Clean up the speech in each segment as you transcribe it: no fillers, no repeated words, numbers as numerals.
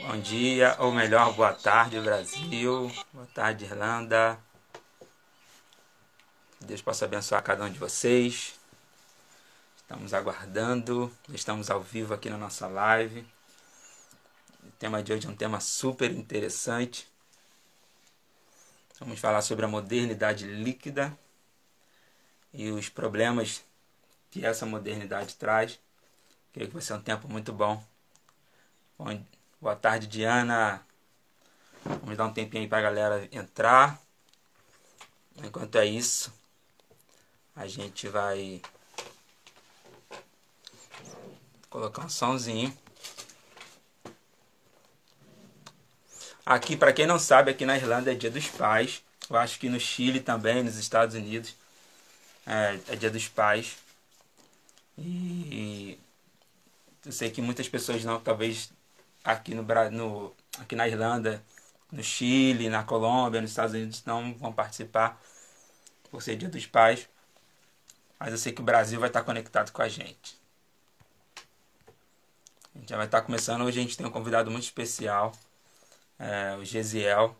Bom dia, ou melhor, boa tarde, Brasil. Boa tarde, Irlanda. Que Deus possa abençoar cada um de vocês. Estamos aguardando, estamos ao vivo aqui na nossa live. O tema de hoje é um tema super interessante. Vamos falar sobre a modernidade líquida e os problemas que essa modernidade traz. Creio que vai ser um tempo muito bom. Boa tarde, Diana. Vamos dar um tempinho aí para a galera entrar. Enquanto é isso, a gente vai colocar um somzinho. Aqui, para quem não sabe, aqui na Irlanda é Dia dos Pais. Eu acho que no Chile também, nos Estados Unidos, é Dia dos Pais. E eu sei que muitas pessoas não, talvez aqui aqui na Irlanda, no Chile, na Colômbia, nos Estados Unidos não vão participar por ser Dia dos Pais. Mas eu sei que o Brasil vai estar conectado com a gente. A gente já vai estar começando. Hoje a gente tem um convidado muito especial, o Gesiel.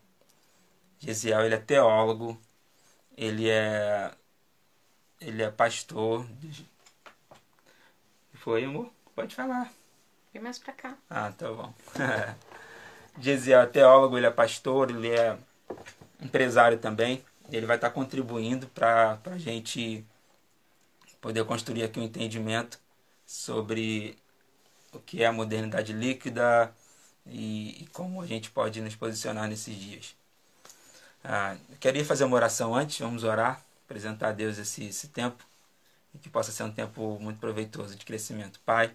Gesiel, ele é teólogo, ele é pastor. Foi, amor? Pode falar. Vem mais pra cá. Ah, tá bom. Gesiel é teólogo, ele é pastor, ele é empresário também. Ele vai estar contribuindo para a gente poder construir aqui um entendimento sobre o que é a modernidade líquida e como a gente pode nos posicionar nesses dias. Eu queria fazer uma oração antes, vamos orar, apresentar a Deus esse tempo e que possa ser um tempo muito proveitoso de crescimento. Pai,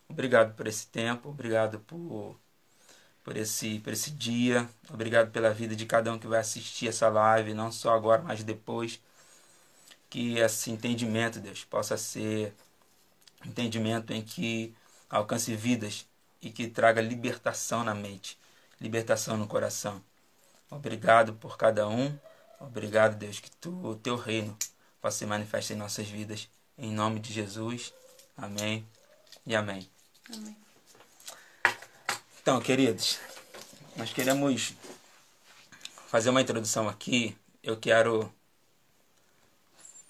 obrigado por esse tempo, obrigado por esse dia, obrigado pela vida de cada um que vai assistir essa live, não só agora, mas depois. Que esse entendimento, Deus, possa ser entendimento em que alcance vidas e que traga libertação na mente, libertação no coração. Obrigado por cada um, obrigado, Deus, que o teu reino possa se manifestar em nossas vidas, em nome de Jesus. Amém e amém. Amém. Então, queridos, nós queremos fazer uma introdução aqui. Eu quero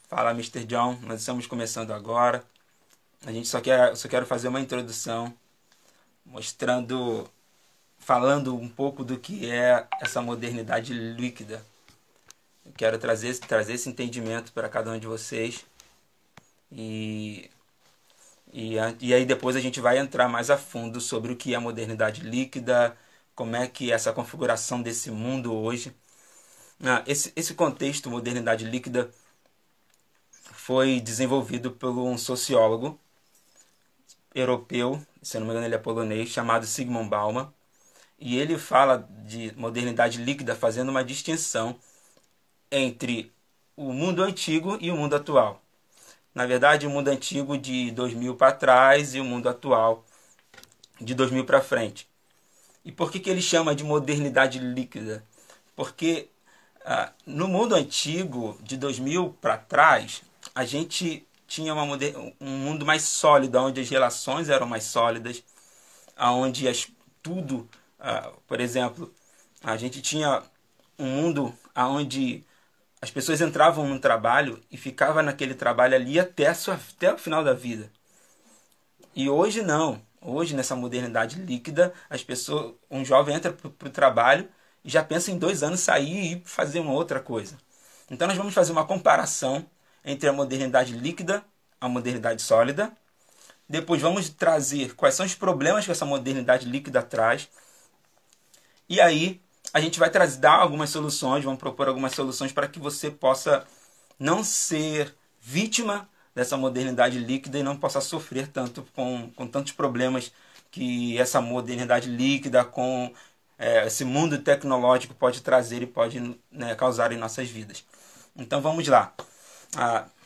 falar, Mr. John, nós estamos começando agora. A gente só quero fazer uma introdução, falando um pouco do que é essa modernidade líquida. Eu quero trazer esse entendimento para cada um de vocês. E aí depois a gente vai entrar mais a fundo sobre o que é a modernidade líquida, como é que é essa configuração desse mundo hoje. Esse contexto, modernidade líquida, foi desenvolvido por um sociólogo europeu, se eu não me engano ele é polonês, chamado Zygmunt Bauman. E ele fala de modernidade líquida fazendo uma distinção entre o mundo antigo e o mundo atual. Na verdade, o mundo antigo de 2000 para trás e o mundo atual de 2000 para frente. E por que ele chama de modernidade líquida? Porque no mundo antigo, de 2000 para trás, a gente tinha um mundo mais sólido, onde as relações eram mais sólidas, onde tudo, por exemplo, a gente tinha um mundo onde as pessoas entravam no trabalho e ficavam naquele trabalho ali até o final da vida. E hoje não. Hoje, nessa modernidade líquida, um jovem entra para o trabalho e já pensa em 2 anos sair e fazer uma outra coisa. Então nós vamos fazer uma comparação entre a modernidade líquida e a modernidade sólida. Depois vamos trazer quais são os problemas que essa modernidade líquida traz. E aí a gente vai dar algumas soluções, vamos propor algumas soluções para que você possa não ser vítima dessa modernidade líquida e não possa sofrer tanto com tantos problemas que essa modernidade líquida, com esse mundo tecnológico pode trazer e pode causar em nossas vidas. Então vamos lá.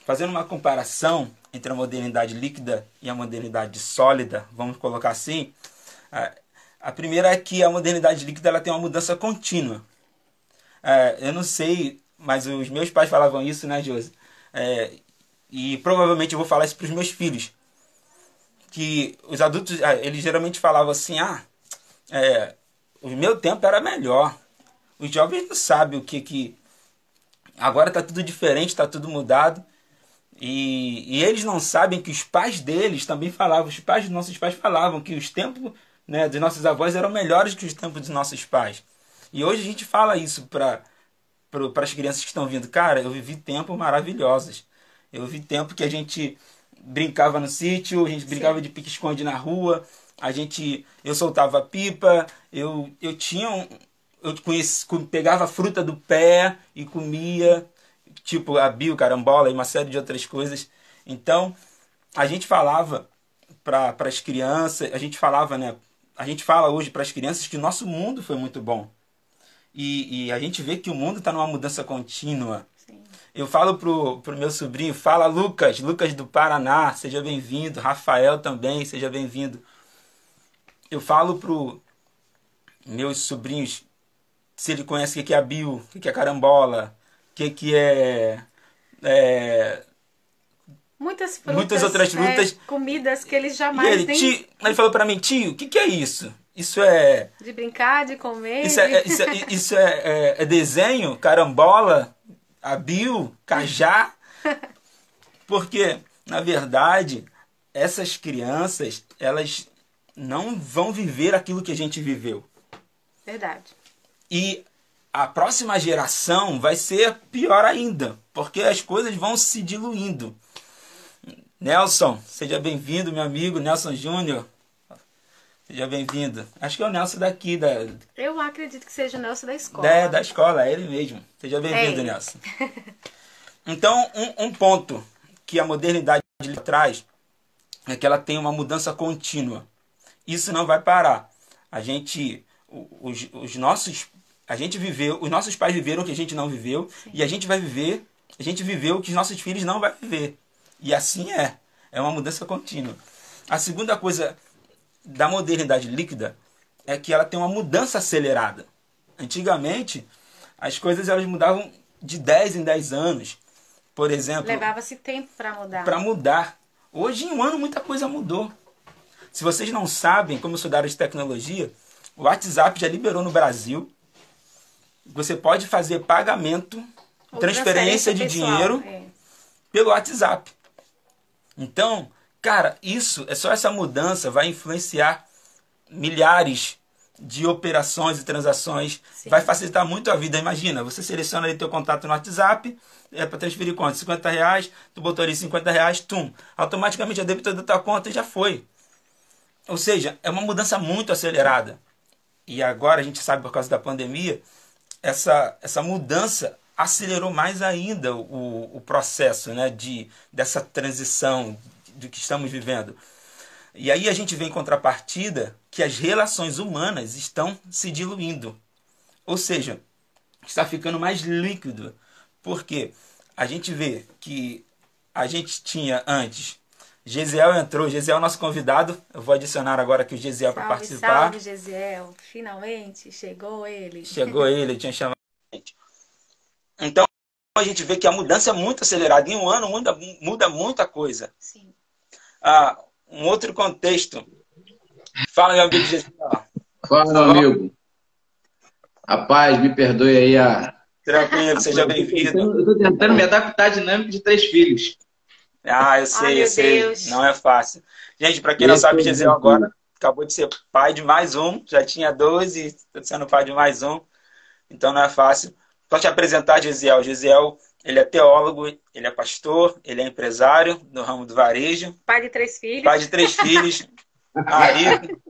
Fazendo uma comparação entre a modernidade líquida e a modernidade sólida, vamos colocar assim, a primeira é que a modernidade líquida ela tem uma mudança contínua. Eu não sei, mas os meus pais falavam isso, né, Josi? E provavelmente eu vou falar isso para os meus filhos. que os adultos, eles geralmente falavam assim, o meu tempo era melhor. Os jovens não sabem o que... Agora está tudo diferente, está tudo mudado. E eles não sabem que os pais deles também falavam, os pais dos nossos pais falavam que os tempos, né, dos nossos avós eram melhores que os tempos dos nossos pais. E hoje a gente fala isso para as crianças que estão vindo. Cara, eu vivi tempos maravilhosos. Eu vivi tempo que a gente brincava no sítio, a gente brincava de pique-esconde na rua, eu soltava pipa, eu pegava a fruta do pé e comia, tipo a bio, carambola e uma série de outras coisas. Então, a gente falava para as crianças, a gente fala hoje para as crianças que o nosso mundo foi muito bom. E a gente vê que o mundo está numa mudança contínua. Sim. Eu falo pro meu sobrinho, fala Lucas do Paraná, seja bem-vindo. Rafael também, seja bem-vindo. Eu falo pro meus sobrinhos, se ele conhece o que é a bio, o que é carambola, o que é... Muitas frutas, muitas outras frutas. Comidas que eles jamais nem... Ele falou para mim, tio, o que é isso? Isso é... De brincar, de comer. Isso é desenho, carambola, abil, cajá. Porque, na verdade, essas crianças, elas não vão viver aquilo que a gente viveu. Verdade. E a próxima geração vai ser pior ainda, porque as coisas vão se diluindo. Nelson, seja bem-vindo, meu amigo, Nelson Júnior. Seja bem-vindo. Acho que é o Nelson daqui. Eu acredito que seja o Nelson da escola. Da escola, é ele mesmo. Seja bem-vindo, Nelson. Então, um ponto que a modernidade traz é que ela tem uma mudança contínua. Isso não vai parar. Os nossos pais viveram o que a gente não viveu. Sim. E a gente viveu o que os nossos filhos não vão viver. E assim é. É uma mudança contínua. A segunda coisa da modernidade líquida é que ela tem uma mudança acelerada. Antigamente, as coisas elas mudavam de 10 em 10 anos. Por exemplo... Levava-se tempo para mudar. Hoje, em um ano, muita coisa mudou. Se vocês não sabem, como eu sou da área de tecnologia, o WhatsApp já liberou no Brasil. Você pode fazer pagamento, transferência de dinheiro pelo WhatsApp. Então, cara, essa mudança vai influenciar milhares de operações e transações. Sim. Vai facilitar muito a vida. Imagina, você seleciona ali teu contato no WhatsApp, para transferir quanto? R$50, tu botou ali R$50, automaticamente a débito da tua conta e já foi. Ou seja, é uma mudança muito acelerada. E agora a gente sabe, por causa da pandemia, essa mudança acelerou mais ainda o processo, né, dessa transição do que estamos vivendo. E aí a gente vê em contrapartida que as relações humanas estão se diluindo. Ou seja, está ficando mais líquido. Porque a gente vê que a gente tinha antes... Gesiel entrou, Gesiel é o nosso convidado. Eu vou adicionar agora aqui o Gesiel para participar. Salve, Gesiel. Finalmente chegou ele. Chegou ele, tinha chamado. Então, a gente vê que a mudança é muito acelerada. Em um ano muda muita coisa. Sim. Um outro contexto. Fala, meu amigo Gesiel. Fala, meu amigo. Rapaz, me perdoe aí Tranquilo, seja bem-vindo. Eu estou tentando me adaptar à dinâmica de 3 filhos. Eu sei. Deus. Não é fácil. Gente, para quem não sabe, Gesiel agora acabou de ser pai de mais um. Já tinha 2 e está sendo pai de mais um. Então não é fácil. Só te apresentar, Gesiel. Gesiel, ele é teólogo, ele é pastor, ele é empresário no ramo do varejo. Pai de 3 filhos. Pai de 3 filhos. Marido.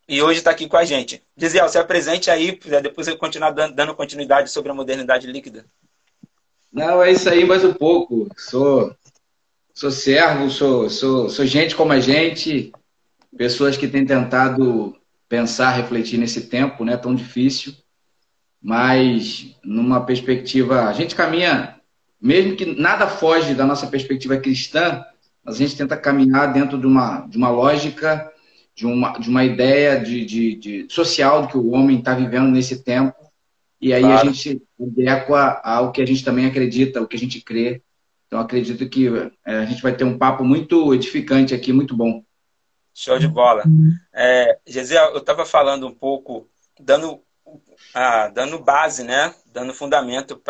E hoje está aqui com a gente. Gesiel, se apresente aí, depois eu continuar dando continuidade sobre a modernidade líquida. Não, é isso aí, mais um pouco. Sou servo, sou gente como a gente, pessoas que têm tentado pensar, refletir nesse tempo, né, tão difícil, mas numa perspectiva, a gente caminha, mesmo que nada foge da nossa perspectiva cristã, mas a gente tenta caminhar dentro de uma lógica, de uma ideia de social do que o homem está vivendo nesse tempo. E aí claro. A gente adequa ao que a gente também acredita, o que a gente crê. Então, acredito que a gente vai ter um papo muito edificante aqui, muito bom. Show de bola. Gesiel, eu estava falando um pouco, dando base, né? Dando fundamento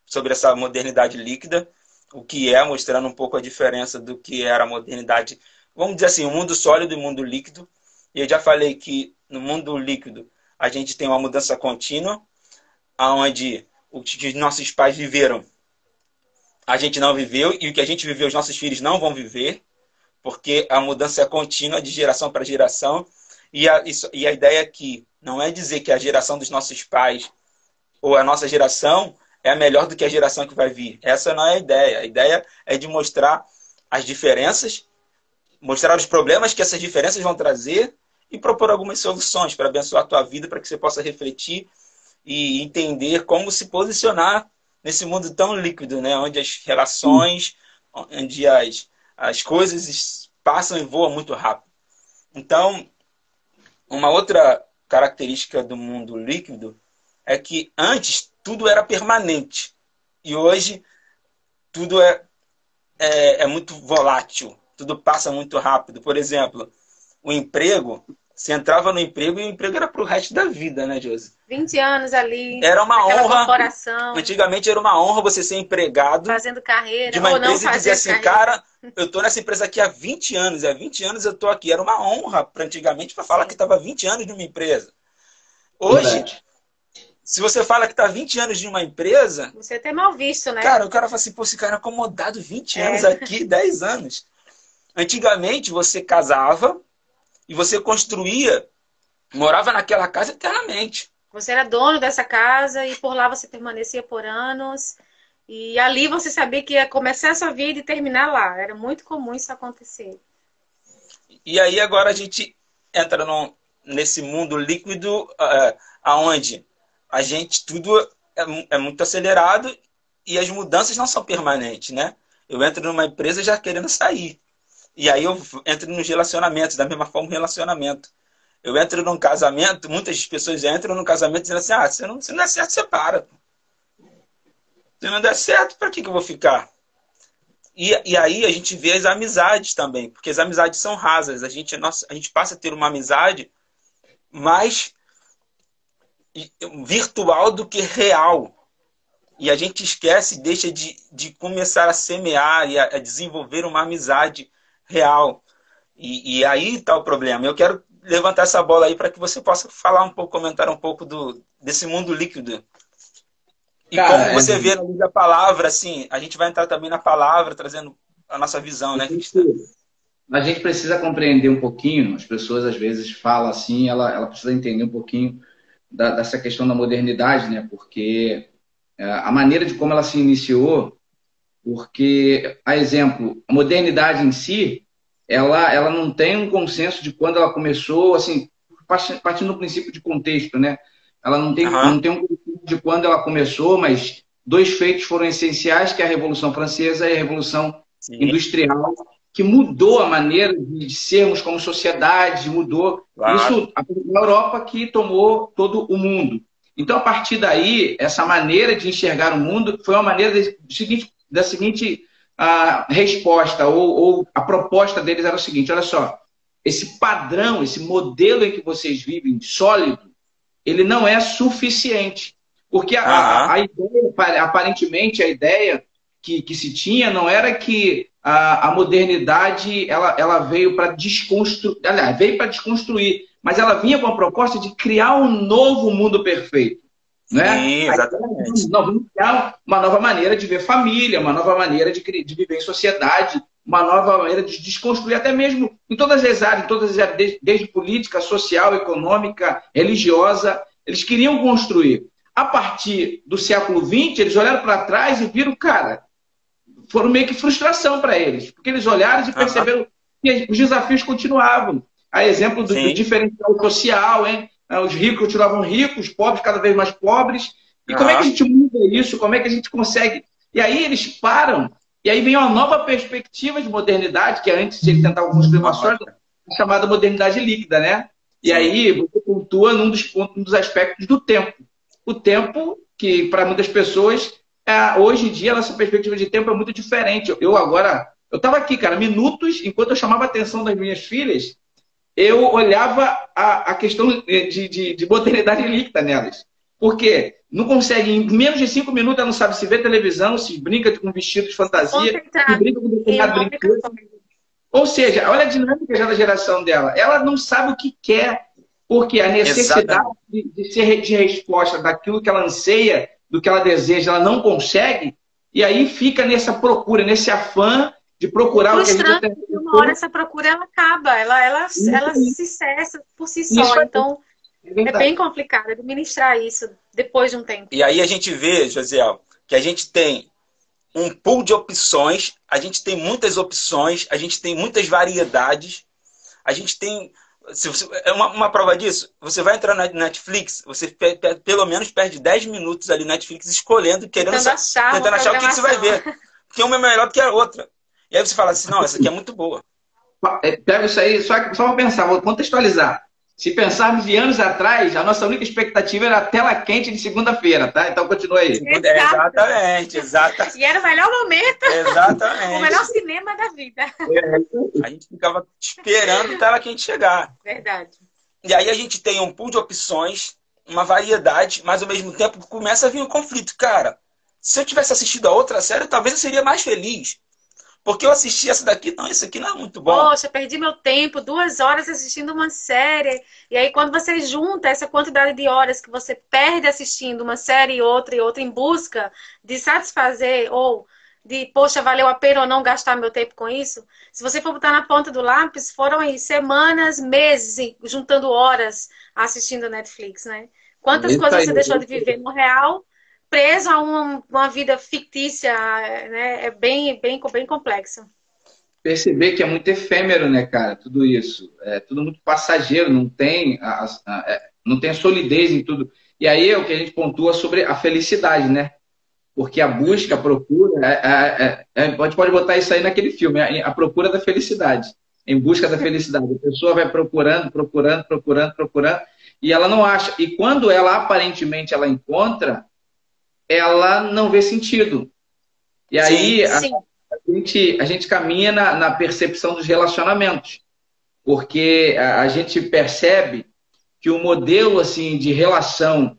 sobre essa modernidade líquida, o que é, mostrando um pouco a diferença do que era a modernidade, vamos dizer assim, o mundo sólido e o mundo líquido. E eu já falei que no mundo líquido a gente tem uma mudança contínua, onde o que nossos pais viveram, a gente não viveu, e o que a gente viveu, os nossos filhos não vão viver, porque a mudança é contínua de geração para geração. E a ideia aqui não é dizer que a geração dos nossos pais ou a nossa geração é melhor do que a geração que vai vir. Essa não é a ideia. A ideia é de mostrar as diferenças, mostrar os problemas que essas diferenças vão trazer e propor algumas soluções para abençoar a tua vida, para que você possa refletir e entender como se posicionar nesse mundo tão líquido, né? Onde as relações, onde as coisas passam e voam muito rápido. Então, uma outra característica do mundo líquido é que antes tudo era permanente e hoje tudo é muito volátil, tudo passa muito rápido. Por exemplo, o emprego, você entrava no emprego e o emprego era para o resto da vida, né, Josi? 20 anos ali. Era uma honra. Corporação, antigamente era uma honra você ser empregado. Fazendo carreira. De uma empresa e dizer assim, carreira. cara, eu estou nessa empresa aqui há 20 anos. E há 20 anos eu estou aqui. Era uma honra antigamente para falar que estava 20 anos numa empresa. Hoje, se você fala que está 20 anos de uma empresa... Você é até mal visto, né? Cara, o cara fala assim, pô, esse cara é acomodado 20 anos aqui, 10 anos. Antigamente, você casava e você construía, morava naquela casa eternamente. Você era dono dessa casa e por lá você permanecia por anos. E ali você sabia que ia começar a sua vida e terminar lá. Era muito comum isso acontecer. E aí agora a gente entra nesse mundo líquido, onde a gente tudo é muito acelerado e as mudanças não são permanentes, né? Eu entro numa empresa já querendo sair. E aí eu entro nos relacionamentos, da mesma forma, um relacionamento. Eu entro num casamento, muitas pessoas entram num casamento dizendo assim, se não der certo, separa. Se não der certo, para que eu vou ficar? E aí a gente vê as amizades também, porque as amizades são rasas. A gente passa a ter uma amizade mais virtual do que real. E a gente esquece e deixa de começar a semear e a desenvolver uma amizade real. E aí está o problema. Eu quero levantar essa bola aí para que você possa falar um pouco, comentar um pouco desse mundo líquido. E cara, como você vê na palavra, assim, a gente vai entrar também na palavra, trazendo a nossa visão, né, cristã? A gente precisa compreender um pouquinho, as pessoas às vezes falam assim, ela precisa entender um pouquinho dessa questão da modernidade, né? Porque a maneira de como ela se iniciou, porque, a exemplo, a modernidade em si, ela não tem um consenso de quando ela começou, assim, partindo do princípio de contexto, né? Ela não tem um conceito de quando ela começou, mas dois feitos foram essenciais, que é a Revolução Francesa e a Revolução Industrial, que mudou a maneira de sermos como sociedade, mudou. Claro. Isso na Europa que tomou todo o mundo. Então, a partir daí, essa maneira de enxergar o mundo foi uma maneira da seguinte resposta, ou a proposta deles era o seguinte, olha só, esse padrão, esse modelo em que vocês vivem, sólido, ele não é suficiente. Porque a ideia, aparentemente, a ideia que se tinha não era que a modernidade ela veio para desconstruir, aliás, veio para desconstruir, mas ela vinha com a proposta de criar um novo mundo perfeito. Né? Sim, exatamente. Nós vamos criar uma nova maneira de ver família, uma nova maneira de viver em sociedade, uma nova maneira de desconstruir, até mesmo em todas as áreas, desde política, social, econômica, religiosa, eles queriam construir. A partir do século XX, eles olharam para trás e viram, cara, foram meio que frustração para eles, porque eles olharam e perceberam que os desafios continuavam. A exemplo do diferencial social, hein? Os ricos continuavam ricos, os pobres cada vez mais pobres. E como é que a gente muda isso? Como é que a gente consegue? E aí eles param, e aí vem uma nova perspectiva de modernidade, que antes eles tentavam construir uma sólida, chamada modernidade líquida, né? E aí você pontua num dos aspectos do tempo. O tempo, que para muitas pessoas hoje em dia, a nossa perspectiva de tempo é muito diferente. Eu estava aqui, cara, minutos, enquanto eu chamava a atenção das minhas filhas, eu olhava a questão de modernidade líquida nelas. Porque não consegue, em menos de 5 minutos, ela não sabe se vê televisão, se brinca com vestido de fantasia, se brinca com determinado brinquedo. Ou seja, olha a dinâmica já da geração dela. Ela não sabe o que quer, porque a necessidade de resposta daquilo que ela anseia, do que ela deseja, ela não consegue, e aí fica nessa procura, nesse afã de procurar o que a gente tem. Uma hora essa procura ela acaba, ela se cessa por si só. Então, é bem complicado administrar isso depois de um tempo. E aí a gente vê, Josiel, que a gente tem um pool de opções, a gente tem muitas opções, a gente tem muitas variedades, a gente tem... É uma prova disso. Você vai entrar na Netflix, você pelo menos perde 10 minutos ali na Netflix escolhendo, tentando achar o que você vai ver. Porque uma é melhor do que a outra. E aí você fala assim, não, essa aqui é muito boa. Pega isso aí, só para pensar, vou contextualizar. Se pensarmos de anos atrás, a nossa única expectativa era a tela quente de segunda-feira, tá? Então continua aí. Exatamente. E era o melhor momento. Exatamente. O melhor cinema da vida. A gente ficava esperando a tela quente chegar. Verdade. E aí a gente tem um pool de opções, uma variedade, mas ao mesmo tempo começa a vir um conflito. Cara, se eu tivesse assistido a outra série, talvez eu seria mais feliz. Porque eu assisti essa daqui, não, isso aqui não é muito bom. Poxa, perdi meu tempo, 2 horas assistindo uma série. E aí quando você junta essa quantidade de horas que você perde assistindo uma série e outra em busca de satisfazer ou de, poxa, valeu a pena ou não gastar meu tempo com isso? Se você for botar na ponta do lápis, foram aí semanas, meses, juntando horas assistindo Netflix, né? Quantas coisas você deixou de viver no real, preso a uma vida fictícia, né? É bem complexo. Perceber que é muito efêmero, né, cara? Tudo isso. É tudo muito passageiro, não tem a solidez em tudo. E aí é o que a gente pontua sobre a felicidade, né? Porque a busca, a procura, a gente pode botar isso aí naquele filme, a procura da felicidade. Em busca da felicidade. A pessoa vai procurando, e ela não acha. E quando ela aparentemente ela encontra, ela não vê sentido. E aí a gente caminha na percepção dos relacionamentos. Porque a gente percebe que o modelo assim, de relação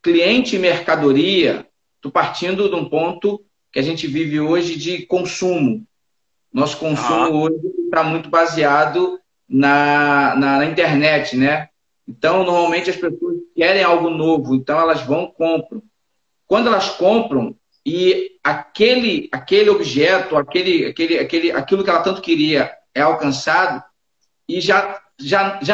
cliente e mercadoria, tô partindo de um ponto que a gente vive hoje de consumo. Nosso consumo hoje está muito baseado na internet, né? Então, normalmente as pessoas querem algo novo, então elas vão e compram. Quando elas compram e aquele objeto, aquilo que ela tanto queria é alcançado e já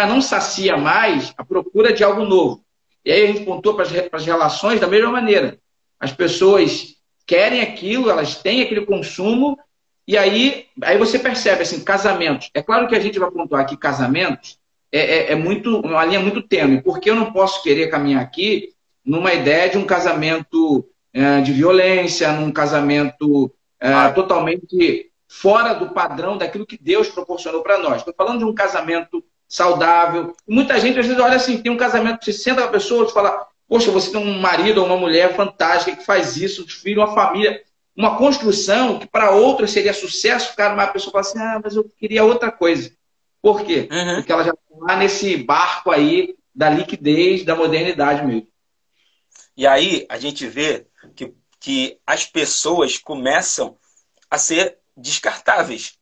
não sacia mais a procura de algo novo. E aí a gente pontua para as relações da mesma maneira. As pessoas querem aquilo, elas têm aquele consumo, e aí você percebe, assim, casamentos. É claro que a gente vai pontuar aqui casamentos, uma linha muito tênue, porque eu não posso querer caminhar aqui numa ideia de um casamento de violência, num casamento totalmente fora do padrão daquilo que Deus proporcionou para nós. Estou falando de um casamento saudável. Muita gente, às vezes, olha assim, tem um casamento, você senta com a pessoa e fala, poxa, você tem um marido ou uma mulher fantástica que faz isso, um filho, uma família, uma construção que para outros seria sucesso, cara, mas a pessoa fala assim, mas eu queria outra coisa. Por quê? Porque ela já está nesse barco aí da liquidez, da modernidade mesmo. E aí a gente vê que as pessoas começam a ser descartáveis.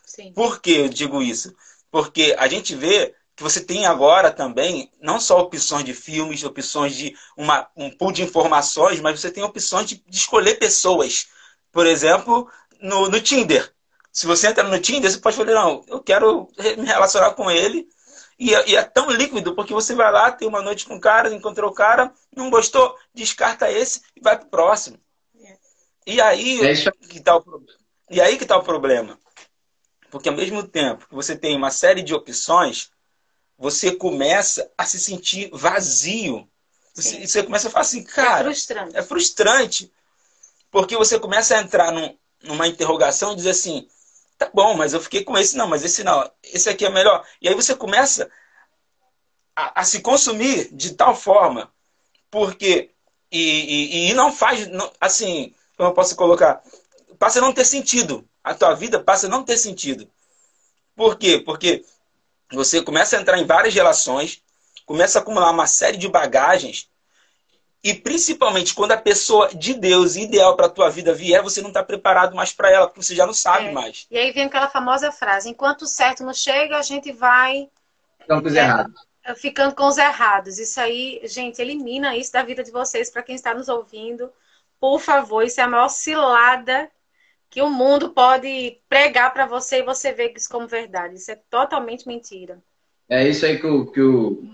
Sim. Por que eu digo isso? Porque a gente vê que você tem agora também, não só opções de filmes, opções de um pool de informações, mas você tem opções de escolher pessoas. Por exemplo, no Tinder. Se você entra no Tinder, você pode falar, não, eu quero me relacionar com ele. E é tão líquido, porque você vai lá, tem uma noite com o cara, encontrou o cara, não gostou, descarta esse e vai pro próximo. E aí que tá o problema. E aí que tá o problema. Porque ao mesmo tempo que você tem uma série de opções, você começa a se sentir vazio. Você começa a falar assim, cara, é frustrante. Porque você começa a entrar numa interrogação e dizer assim, tá bom, mas eu fiquei com esse, não, mas esse não, esse aqui é melhor. E aí você começa a se consumir de tal forma, porque E não faz, assim, como eu posso colocar, passa a não ter sentido. A tua vida passa a não ter sentido. Por quê? Porque você começa a entrar em várias relações, começa a acumular uma série de bagagens, e principalmente quando a pessoa de Deus, ideal para a tua vida vier, você não está preparado mais para ela, porque você já não sabe mais. E aí vem aquela famosa frase, enquanto o certo não chega, a gente vai Estamos errados. ficando com os errados. Isso aí, gente, elimina isso da vida de vocês, para quem está nos ouvindo. Por favor, isso é a maior cilada que o mundo pode pregar para você e você ver isso como verdade. Isso é totalmente mentira. É isso aí que o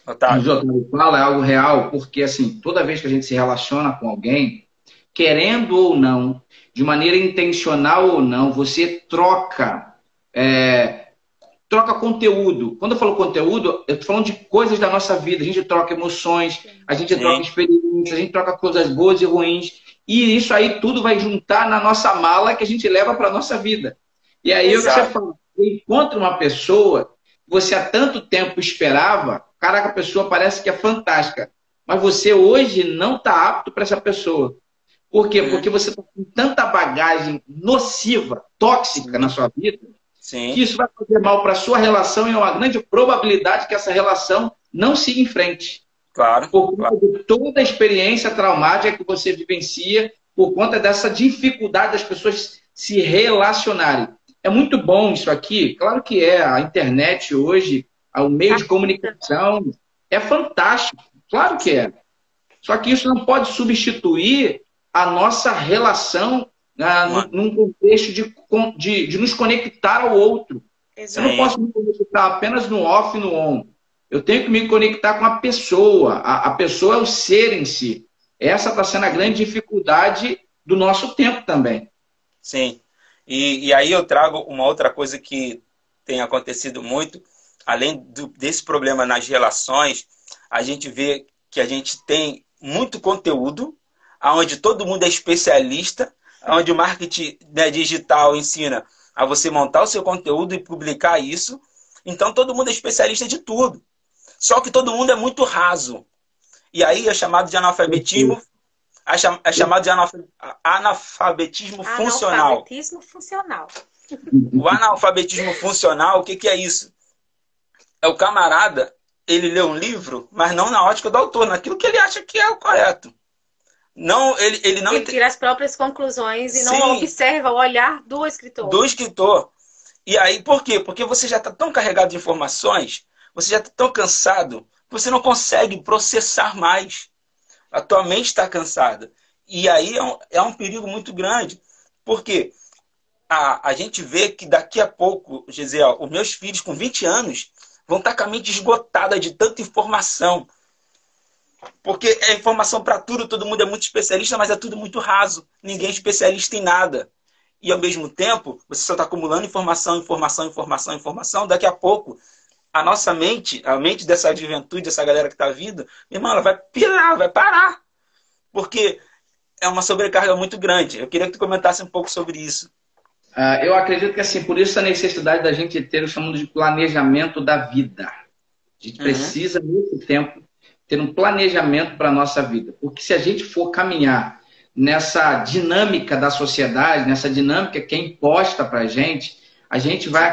Otávio. Otávio fala, é algo real, porque assim, toda vez que a gente se relaciona com alguém, querendo ou não, de maneira intencional ou não, você troca conteúdo. Quando eu falo conteúdo, eu estou falando de coisas da nossa vida. A gente troca emoções, a gente troca experiências, a gente troca coisas boas e ruins. E isso aí tudo vai juntar na nossa mala que a gente leva para a nossa vida. E aí é o que você fala. Você encontra uma pessoa que você há tanto tempo esperava, caraca, a pessoa parece que é fantástica. Mas você hoje não está apto para essa pessoa. Por quê? Porque você está com tanta bagagem nociva, tóxica na sua vida, que isso vai fazer mal para a sua relação e é uma grande probabilidade que essa relação não siga em frente. Claro. Por conta de toda a experiência traumática que você vivencia, por conta dessa dificuldade das pessoas se relacionarem. É muito bom isso aqui, claro que é. A internet hoje, o meio de comunicação, é fantástico, claro que é. Só que isso não pode substituir a nossa relação num contexto de nos conectar ao outro. Eu não posso me conectar apenas no off e no on. Eu tenho que me conectar com a pessoa. A pessoa é o ser em si. Essa está sendo a grande dificuldade do nosso tempo também. Sim. E aí eu trago uma outra coisa que tem acontecido muito. Além desse problema nas relações, a gente vê que a gente tem muito conteúdo, onde todo mundo é especialista, onde o marketing digital ensina a você montar o seu conteúdo e publicar isso. Então todo mundo é especialista de tudo. Só que todo mundo é muito raso. E aí é chamado de analfabetismo, é chamado de analfabetismo funcional. Analfabetismo funcional. O analfabetismo funcional, o que é isso? É o camarada, ele lê um livro, mas não na ótica do autor, naquilo que ele acha que é o correto. Não, ele não tira as próprias conclusões e não observa o olhar do escritor. Do escritor. E aí, por quê? Porque você já está tão carregado de informações, você já está tão cansado, que você não consegue processar mais. A tua mente está cansada. E aí é um perigo muito grande. Porque a gente vê que daqui a pouco, Gisele, os meus filhos com 20 anos vão estar com a mente esgotada de tanta informação. Porque é informação para tudo, todo mundo é muito especialista, mas é tudo muito raso. Ninguém é especialista em nada. E ao mesmo tempo, você só está acumulando informação, informação, informação, informação. Daqui a pouco, a nossa mente, a mente dessa juventude, dessa galera que está vindo, minha irmã, ela vai pirar, vai parar. Porque é uma sobrecarga muito grande. Eu queria que tu comentasse um pouco sobre isso. Eu acredito que, assim, por isso a necessidade da gente ter o chamado de planejamento da vida. A gente precisa, nesse tempo, ter um planejamento para a nossa vida. Porque se a gente for caminhar nessa dinâmica da sociedade, nessa dinâmica que é imposta para a gente vai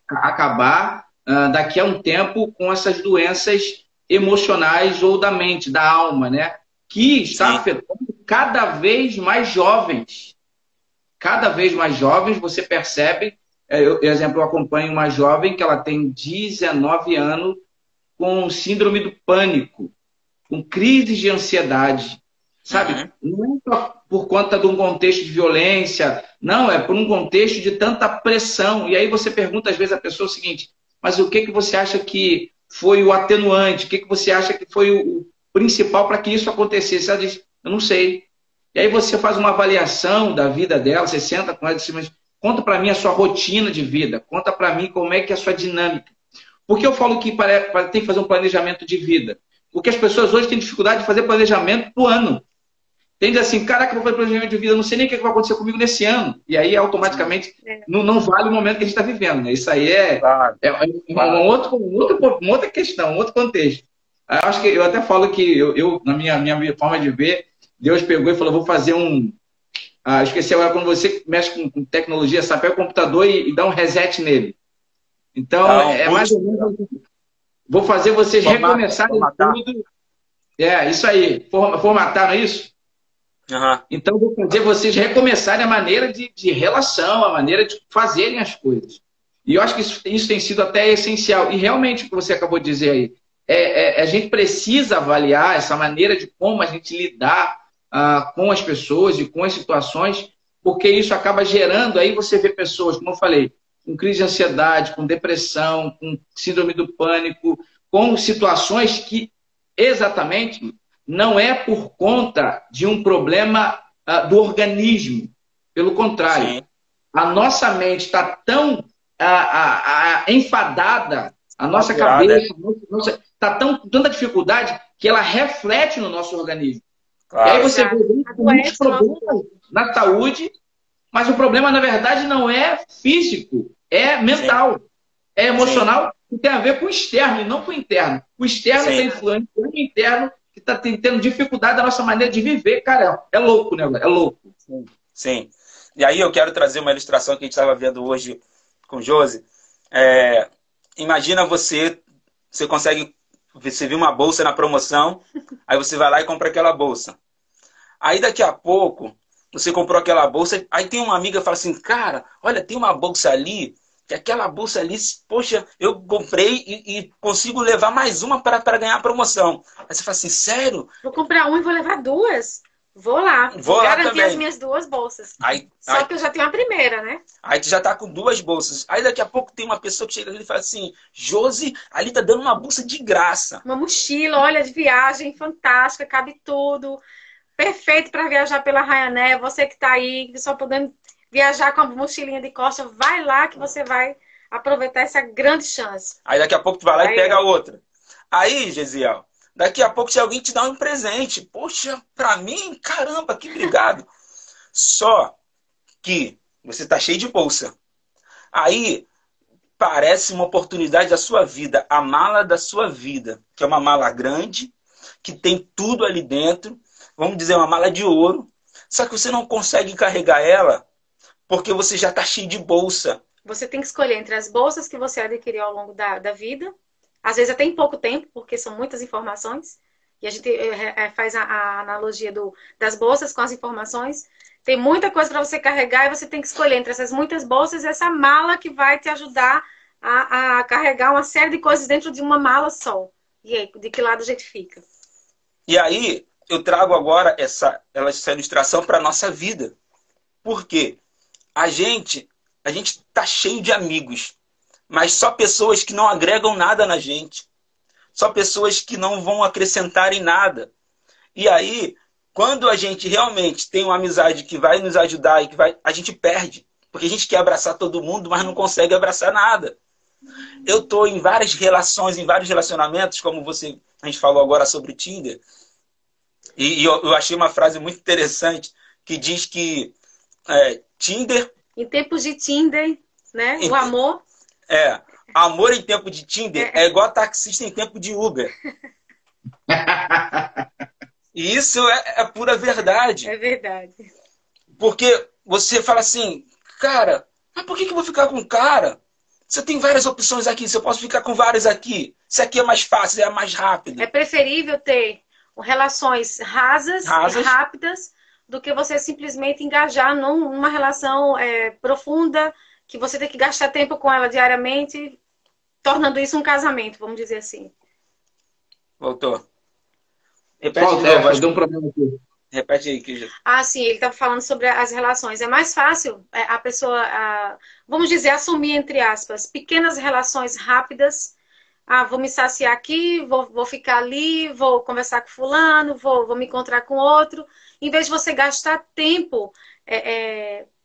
acabar daqui a um tempo com essas doenças emocionais ou da mente, da alma, né? Que está afetando cada vez mais jovens. Cada vez mais jovens, você percebe, por exemplo, eu acompanho uma jovem que ela tem 19 anos com síndrome do pânico, com crises de ansiedade, sabe? Não é só por conta de um contexto de violência, não, é por um contexto de tanta pressão. E aí você pergunta às vezes à pessoa o seguinte, mas o que você acha que foi o atenuante? O que você acha que foi o principal para que isso acontecesse? Ela diz, eu não sei. E aí você faz uma avaliação da vida dela, você senta com ela e diz, mas conta para mim a sua rotina de vida, conta para mim como é que é a sua dinâmica. Por que eu falo que tem que fazer um planejamento de vida? Porque as pessoas hoje têm dificuldade de fazer planejamento do ano. Tem de assim, caraca, eu vou fazer planejamento de vida, eu não sei nem o que vai acontecer comigo nesse ano. E aí, automaticamente, não vale o momento que a gente está vivendo. Né? Isso aí é uma outra questão, um outro contexto. Eu acho que eu até falo que na minha forma de ver, Deus pegou e falou, vou fazer um... esqueci agora, quando você mexe com tecnologia, sabe, pega o computador e dá um reset nele. Então, mais ou menos... Vou fazer vocês recomeçarem tudo. Isso aí. Formatar, não é isso? Uhum. Então, vou fazer vocês recomeçarem a maneira de relação, a maneira de fazerem as coisas. E eu acho que isso tem sido até essencial. E realmente, o que você acabou de dizer aí, a gente precisa avaliar essa maneira de como a gente lidar com as pessoas e com as situações, porque isso acaba gerando, aí você vê pessoas, como eu falei, com crise de ansiedade, com depressão, com síndrome do pânico, com situações que exatamente não é por conta de um problema do organismo. Pelo contrário, sim, a nossa mente está tão enfadada, a nossa cabeça está tanta dificuldade que ela reflete no nosso organismo. Claro. E aí você vê muitos problemas na saúde, mas o problema, na verdade, não é físico, é mental, sim, é emocional, sim, e tem a ver com o externo e não com o interno. O externo tem influência no interno, que está tendo dificuldade da nossa maneira de viver. Cara, é louco, né? É louco. Sim. Sim. E aí eu quero trazer uma ilustração que a gente estava vendo hoje com o Josi. Imagina você consegue, você viu uma bolsa na promoção, aí você vai lá e compra aquela bolsa. Aí daqui a pouco, você comprou aquela bolsa, aí tem uma amiga que fala assim, cara, olha, tem uma bolsa ali, que aquela bolsa ali, poxa, eu comprei e consigo levar mais uma para ganhar a promoção. Aí você fala assim, sério? Vou comprar uma e vou levar duas. Vou lá. Vou garantir as minhas duas bolsas. Só que eu já tenho a primeira, né? Aí tu já tá com duas bolsas. Aí daqui a pouco tem uma pessoa que chega ali e fala assim, Josi, ali tá dando uma bolsa de graça. Uma mochila, olha, de viagem, fantástica, cabe tudo. Perfeito para viajar pela Ryanair. Você que tá aí, só podendo viajar com a mochilinha de costa, vai lá que você vai aproveitar essa grande chance. Aí daqui a pouco tu vai lá e pega outra. Aí, Gesiel, daqui a pouco se alguém te dá um presente. Poxa, pra mim, caramba, que obrigado. Só que você tá cheio de bolsa. Aí parece uma oportunidade da sua vida, a mala da sua vida, que é uma mala grande, que tem tudo ali dentro, vamos dizer, uma mala de ouro, só que você não consegue carregar ela porque você já está cheio de bolsa. Você tem que escolher entre as bolsas que você adquiriu ao longo da vida, às vezes até em pouco tempo, porque são muitas informações, e a gente faz a analogia das bolsas com as informações. Tem muita coisa para você carregar e você tem que escolher entre essas muitas bolsas essa mala que vai te ajudar a carregar uma série de coisas dentro de uma mala só. E aí, de que lado a gente fica? E aí, eu trago agora essa ilustração para a nossa vida. Por quê? A gente tá cheio de amigos, mas só pessoas que não agregam nada na gente. Só pessoas que não vão acrescentar em nada. E aí, quando a gente realmente tem uma amizade que vai nos ajudar, a gente perde. Porque a gente quer abraçar todo mundo, mas não consegue abraçar nada. Eu tô em várias relações, em vários relacionamentos, como a gente falou agora sobre o Tinder. E eu achei uma frase muito interessante que diz que Tinder... Em tempos de Tinder, né? O amor... Amor em tempo de Tinder é igual taxista em tempo de Uber. E isso é pura verdade. É verdade. Porque você fala assim, cara, mas por que eu vou ficar com um cara? Você tem várias opções aqui, você pode ficar com várias aqui. Isso aqui é mais fácil, é mais rápido. É preferível ter relações rasas e rápidas do que você simplesmente engajar numa relação profunda, que você tem que gastar tempo com ela diariamente, tornando isso um casamento, vamos dizer assim. Voltou. Repete de novo, deu um problema aqui. Repete aí, que sim, ele estava falando sobre as relações. É mais fácil a pessoa, vamos dizer, assumir, entre aspas, pequenas relações rápidas. Vou me saciar aqui, vou ficar ali, vou conversar com fulano, vou me encontrar com outro. Em vez de você gastar tempo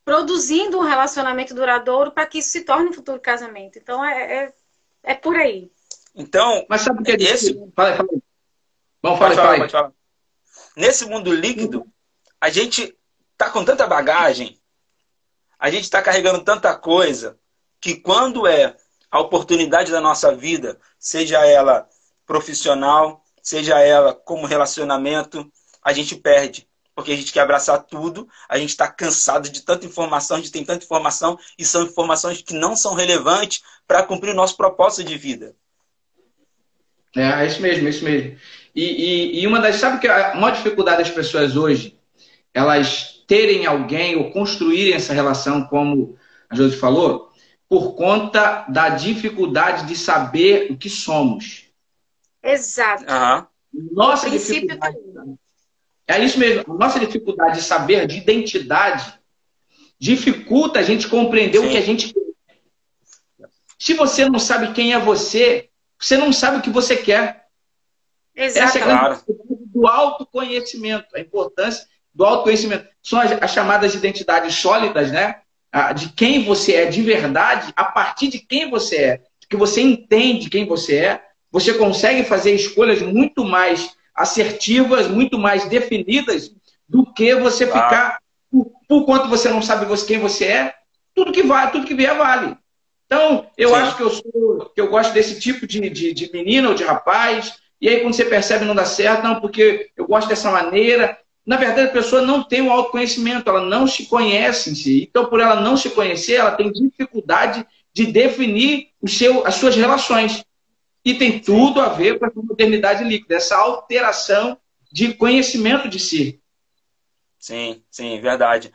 produzindo um relacionamento duradouro para que isso se torne um futuro casamento. Então, é por aí. Então, mas sabe o que é isso? Fala aí. Pode falar. Nesse mundo líquido, a gente tá com tanta bagagem, a gente tá carregando tanta coisa, que quando a oportunidade da nossa vida, seja ela profissional, seja ela como relacionamento, a gente perde. Porque a gente quer abraçar tudo, a gente está cansado de tanta informação, a gente tem tanta informação, e são informações que não são relevantes para cumprir o nosso propósito de vida. É isso mesmo, é isso mesmo. E uma das... Sabe que a maior dificuldade das pessoas hoje, elas terem alguém ou construírem essa relação, como a Josi falou, por conta da dificuldade de saber o que somos. Exato. Nossa dificuldade... É isso mesmo. A nossa dificuldade de saber de identidade dificulta a gente compreender o que a gente quer. Se você não sabe quem é você, você não sabe o que você quer. Exato. Essa é a grande dificuldade do autoconhecimento, a importância do autoconhecimento. São as chamadas identidades sólidas, né? De quem você é de verdade, a partir de quem você é, que você entende quem você é, você consegue fazer escolhas muito mais assertivas, muito mais definidas do que você ficar, por quanto você não sabe quem você é, tudo que vier vale. Então, eu acho que eu gosto desse tipo de menina ou de rapaz, e aí quando você percebe não dá certo, não, porque eu gosto dessa maneira. Na verdade, a pessoa não tem o autoconhecimento, ela não se conhece em si. Então, por ela não se conhecer, ela tem dificuldade de definir as suas relações. E tem tudo a ver com a modernidade líquida, essa alteração de conhecimento de si. Sim, verdade.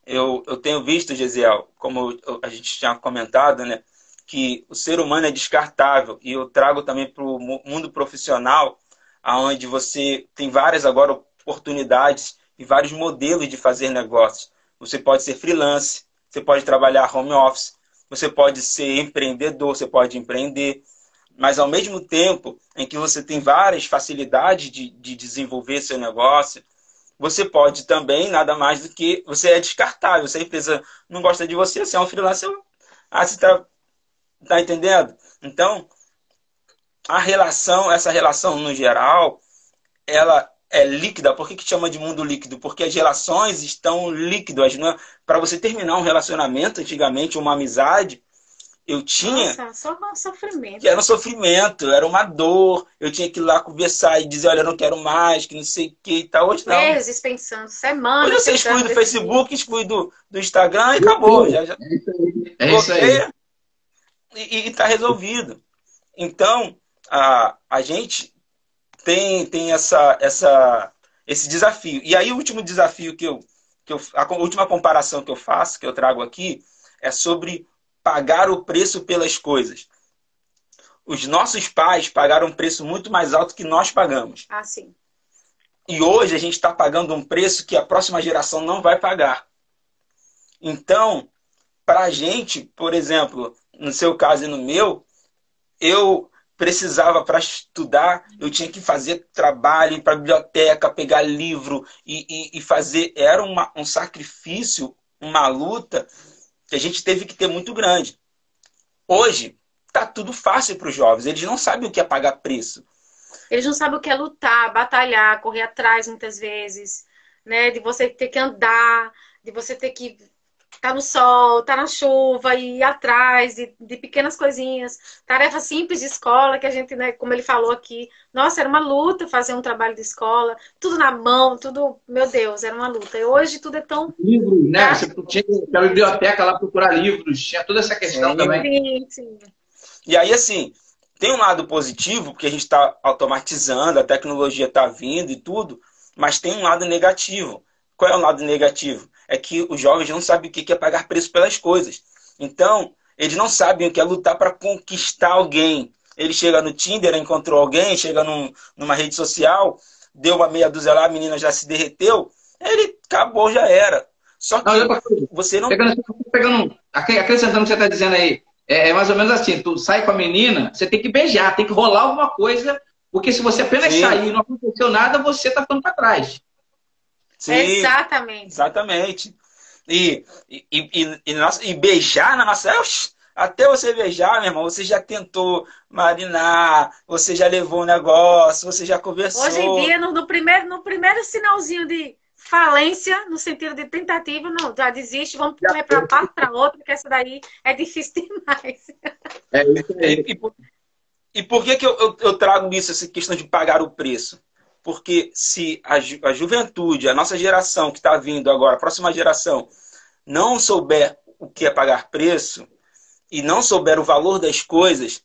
Eu tenho visto, Gesiel, como a gente tinha comentado, né, que o ser humano é descartável. E eu trago também para o mundo profissional, onde você tem várias agora oportunidades e vários modelos de fazer negócios. Você pode ser freelance, você pode trabalhar home office, você pode ser empreendedor, você pode empreender. Mas, ao mesmo tempo em que você tem várias facilidades de desenvolver seu negócio, você pode também, nada mais do que... Você é descartável. Se a empresa não gosta de você, você é um freelancer. Você tá entendendo? Então, essa relação, no geral, ela é líquida. Por que chama de mundo líquido? Porque as relações estão líquidas. Né? Para você terminar um relacionamento, antigamente, uma amizade... Eu tinha... Nossa, só um sofrimento. Era um sofrimento, era uma dor. Eu tinha que ir lá conversar e dizer, olha, eu não quero mais, que não sei o que e tal. Hoje não. Meses pensando, semanas. Hoje você exclui do Facebook, exclui do Instagram e acabou. Já é isso aí. E tá resolvido. Então, a gente tem esse desafio. E aí o último desafio a última comparação que eu faço, que eu trago aqui, é sobre pagar o preço pelas coisas. Os nossos pais pagaram um preço muito mais alto que nós pagamos. Sim. E hoje a gente está pagando um preço que a próxima geração não vai pagar. Então, para a gente, por exemplo, no seu caso e no meu, eu precisava, para estudar, eu tinha que fazer trabalho, ir para a biblioteca, pegar livro e fazer. Era um sacrifício, uma luta que a gente teve que ter muito grande. Hoje, tá tudo fácil para os jovens. Eles não sabem o que é pagar preço. Eles não sabem o que é lutar, batalhar, correr atrás muitas vezes, né? De você ter que andar, de você ter que estar no sol, estar na chuva, e ir atrás de pequenas coisinhas. Tarefas simples de escola, que a gente, né, como ele falou aqui, nossa, era uma luta fazer um trabalho de escola, tudo na mão, tudo, meu Deus, era uma luta. E hoje tudo é tão... Livros, né? Você tinha que ir na biblioteca lá procurar livros, tinha toda essa questão também. Sim. E aí, assim, tem um lado positivo, porque a gente está automatizando, a tecnologia está vindo e tudo, mas tem um lado negativo. Qual é o lado negativo? É que os jovens não sabem o que é pagar preço pelas coisas. Então, eles não sabem o que é lutar para conquistar alguém. Ele chega no Tinder, encontrou alguém, chega numa rede social, deu uma meia dúzia lá, a menina já se derreteu, ele acabou, já era. Só que você não... Acrescentando o que você está dizendo aí, é mais ou menos assim, tu sai com a menina, você tem que beijar, tem que rolar alguma coisa, porque se você apenas sair e não aconteceu nada, você está ficando para trás. Sim, exatamente. E beijar na nossa... Até você beijar, meu irmão, você já tentou marinar, você já levou um negócio, você já conversou. Hoje em dia, no primeiro sinalzinho de falência, no sentido de tentativa, não, já desiste, vamos correr para parte para outra, porque essa daí é difícil demais. É isso aí. E por que eu trago isso, essa questão de pagar o preço? Porque se a juventude, a nossa geração que está vindo agora, a próxima geração, não souber o que é pagar preço e não souber o valor das coisas,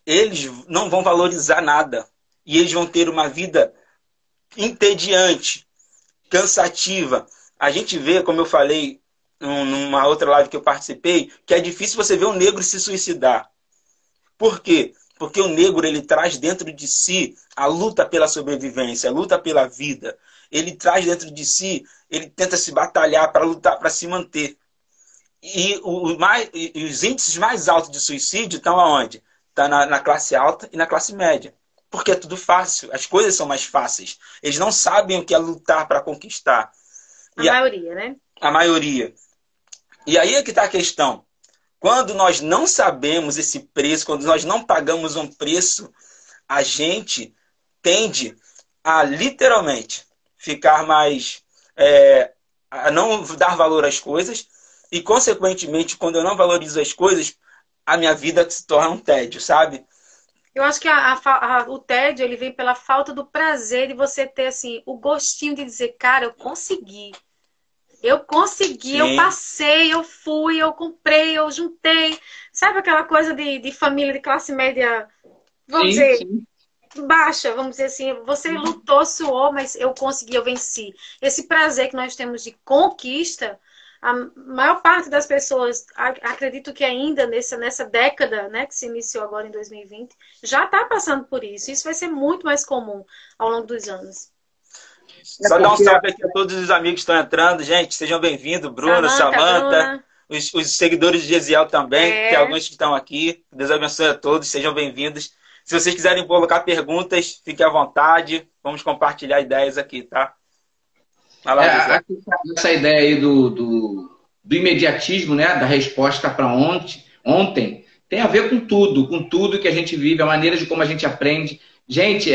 eles não vão valorizar nada. E eles vão ter uma vida entediante, cansativa. A gente vê, como eu falei numa outra live que eu participei, que é difícil você ver um negro se suicidar. Por quê? Porque o negro, ele traz dentro de si a luta pela sobrevivência, a luta pela vida. Ele traz dentro de si, ele tenta se batalhar para lutar, para se manter. E os índices mais altos de suicídio estão aonde? Está na classe alta e na classe média. Porque é tudo fácil, as coisas são mais fáceis. Eles não sabem o que é lutar para conquistar. A maioria, né? A maioria. E aí é que está a questão. Quando nós não sabemos esse preço, quando nós não pagamos um preço, a gente tende a literalmente ficar mais... a não dar valor às coisas e, consequentemente, quando eu não valorizo as coisas, a minha vida se torna um tédio, sabe? Eu acho que o tédio ele vem pela falta do prazer de você ter assim, o gostinho de dizer, cara, eu consegui. Eu consegui, eu passei, eu fui, eu comprei, eu juntei. Sabe aquela coisa de família de classe média, vamos dizer, baixa, vamos dizer assim. Você lutou, suou, mas eu consegui, eu venci. Esse prazer que nós temos de conquista, a maior parte das pessoas, acredito que ainda nessa década, né, que se iniciou agora em 2020, já está passando por isso. Isso vai ser muito mais comum ao longo dos anos. Só dar um salve aqui a todos os amigos que estão entrando. Gente, sejam bem-vindos. Bruno, Samanta, os seguidores de Gesiel também, tem alguns que estão aqui. Deus abençoe a todos, sejam bem-vindos. Se vocês quiserem colocar perguntas, fiquem à vontade. Vamos compartilhar ideias aqui, tá? Vai lá, essa ideia aí do imediatismo, né? Da resposta para ontem, tem a ver com tudo que a gente vive, a maneira de como a gente aprende. Gente,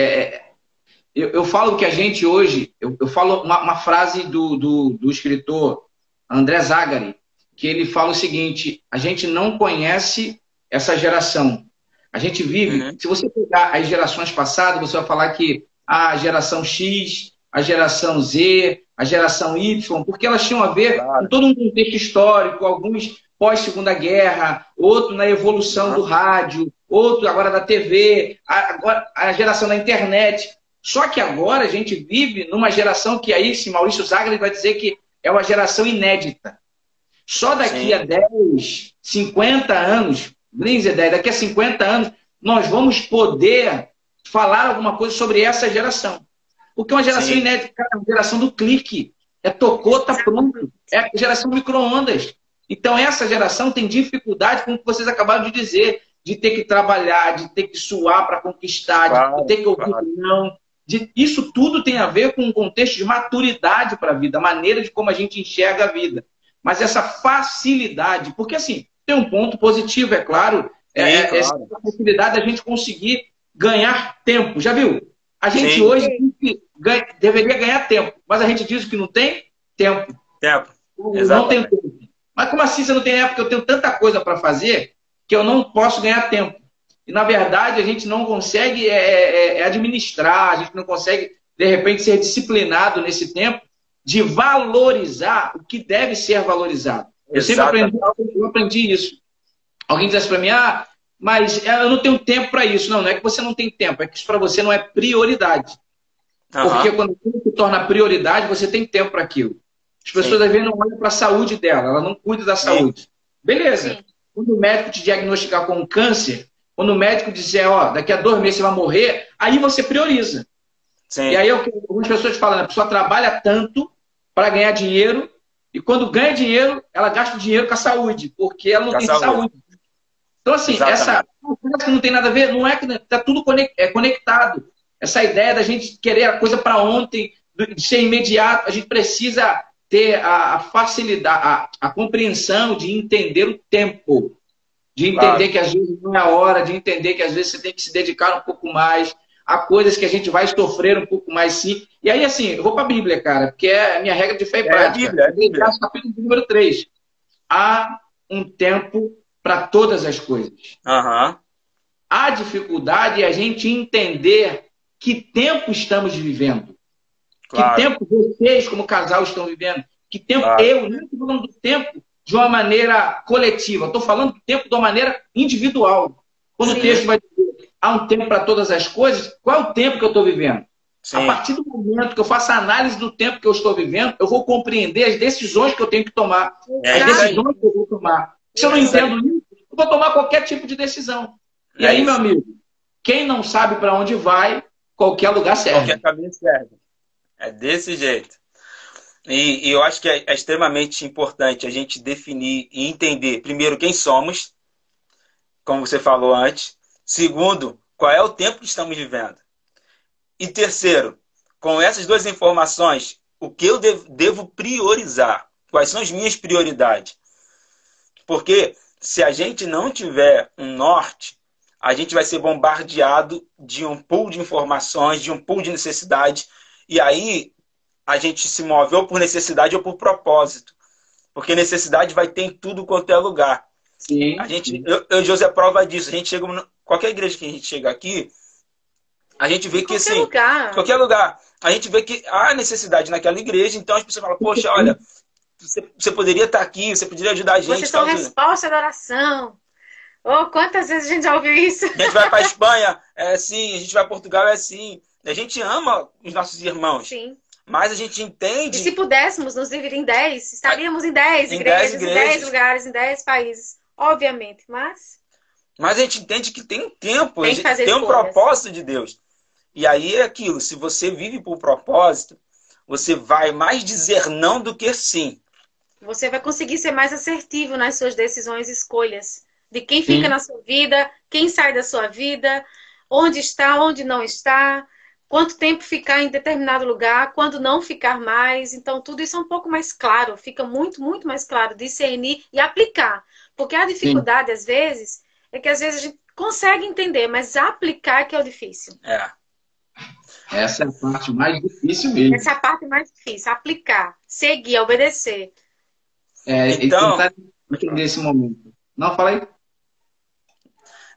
eu falo que a gente hoje, eu falo uma frase do escritor André Zagari, que ele fala o seguinte: a gente não conhece essa geração. A gente vive, se você pegar as gerações passadas, você vai falar que a geração X, a geração Z, a geração Y, porque elas tinham a ver com todo um contexto histórico, alguns pós-Segunda Guerra, outro na evolução do rádio, outro agora da TV, agora a geração da internet. Só que agora a gente vive numa geração que aí, se Maurício Zagari vai dizer que é uma geração inédita. Só daqui a 10, 50 anos, daqui a 50 anos, nós vamos poder falar alguma coisa sobre essa geração. Porque é uma geração inédita, é uma geração do clique. Tocou, tá pronto. É a geração micro-ondas. Então essa geração tem dificuldade, como vocês acabaram de dizer, de ter que trabalhar, de ter que suar para conquistar, de ter que ouvir não. Isso tudo tem a ver com um contexto de maturidade para a vida, a maneira de como a gente enxerga a vida. Mas essa facilidade, porque assim, tem um ponto positivo, é claro, essa facilidade da gente conseguir ganhar tempo. Já viu? A gente hoje deveria ganhar tempo, mas a gente diz que não tem tempo. Não tem tempo. Mas como assim você não tem tempo? Porque eu tenho tanta coisa para fazer que eu não posso ganhar tempo. E, na verdade, a gente não consegue administrar, a gente não consegue, de repente, ser disciplinado nesse tempo de valorizar o que deve ser valorizado. Eu sempre aprendi isso. Alguém dissesse para mim, mas eu não tenho tempo para isso. Não é que você não tem tempo, é que isso para você não é prioridade. Porque quando tudo se torna prioridade, você tem tempo para aquilo. As pessoas, às vezes, não olham para a saúde dela, ela não cuida da saúde. Beleza. Quando o médico te diagnosticar com um câncer, quando o médico disser, daqui a 2 meses você vai morrer, aí você prioriza. E aí algumas pessoas falam, a pessoa trabalha tanto para ganhar dinheiro, e quando ganha dinheiro, ela gasta dinheiro com a saúde, porque ela não tem saúde. Então, assim, essa que não tem nada a ver, não é que está tudo conectado. Essa ideia da gente querer a coisa para ontem, de ser imediato, a gente precisa ter a facilidade, a compreensão de entender o tempo. De entender que às vezes não é a hora, de entender que às vezes você tem que se dedicar um pouco mais a coisas que a gente vai sofrer um pouco mais, sim. E aí, assim, eu vou para a Bíblia, cara, porque é a minha regra de fé e prática. A Bíblia. Capítulo número 3. Há um tempo para todas as coisas. A dificuldade é a gente entender que tempo estamos vivendo. Claro. Que tempo vocês, como casal, estão vivendo. Que tempo Claro. eu não estou falando do tempo de uma maneira coletiva. Estou falando do tempo de uma maneira individual. Quando Sim. o texto vai dizer há um tempo para todas as coisas, qual é o tempo que eu estou vivendo? Sim. A partir do momento que eu faço a análise do tempo que eu estou vivendo, eu vou compreender as decisões que eu tenho que tomar. É As isso aí. decisões que eu vou tomar. Se eu não É isso aí. entendo isso, eu vou tomar qualquer tipo de decisão. E É aí, isso. meu amigo, quem não sabe para onde vai, qualquer lugar serve. Qualquer caminho serve. É desse jeito. E eu acho que é extremamente importante a gente definir e entender, primeiro, quem somos, como você falou antes. Segundo, qual é o tempo que estamos vivendo. E terceiro, com essas duas informações, o que eu devo priorizar? Quais são as minhas prioridades? Porque se a gente não tiver um norte, a gente vai ser bombardeado de um pool de informações, de um pool de necessidades, e aí a gente se move ou por necessidade ou por propósito. Porque necessidade vai ter em tudo quanto é lugar. Sim. A gente, eu e José, prova disso. A gente chega, qualquer igreja que a gente chega aqui, a gente vê que Qualquer assim, lugar. qualquer lugar, a gente vê que há necessidade naquela igreja, então as pessoas falam, poxa, olha, você poderia estar aqui, você poderia ajudar a gente. Vocês são tal, resposta da oração. Oh, quantas vezes a gente já ouviu isso? A gente vai para a Espanha, é assim, a gente vai para Portugal, é assim. A gente ama os nossos irmãos, Sim. mas a gente E entende... se pudéssemos nos dividir em 10, estaríamos em 10 Em igrejas, 10 em 10 lugares, em 10 países. Obviamente, mas Mas a gente entende que tem um tempo, Tem que fazer tem um escolhas. propósito de Deus. E aí é aquilo, se você vive por propósito, você vai mais dizer não do que sim. você vai conseguir ser mais assertivo nas suas decisões e escolhas. De quem Sim. fica na sua vida, quem sai da sua vida, onde está, onde não está, quanto tempo ficar em determinado lugar, quando não ficar mais. Então, tudo isso é um pouco mais claro, fica muito, muito mais claro discernir e aplicar. Porque a dificuldade, às vezes, é que às vezes a gente consegue entender, mas aplicar que é o difícil. É. Essa é a parte mais difícil mesmo. Essa é a parte mais difícil, aplicar, seguir, obedecer. E Então- tentar entender esse momento. Não, fala aí.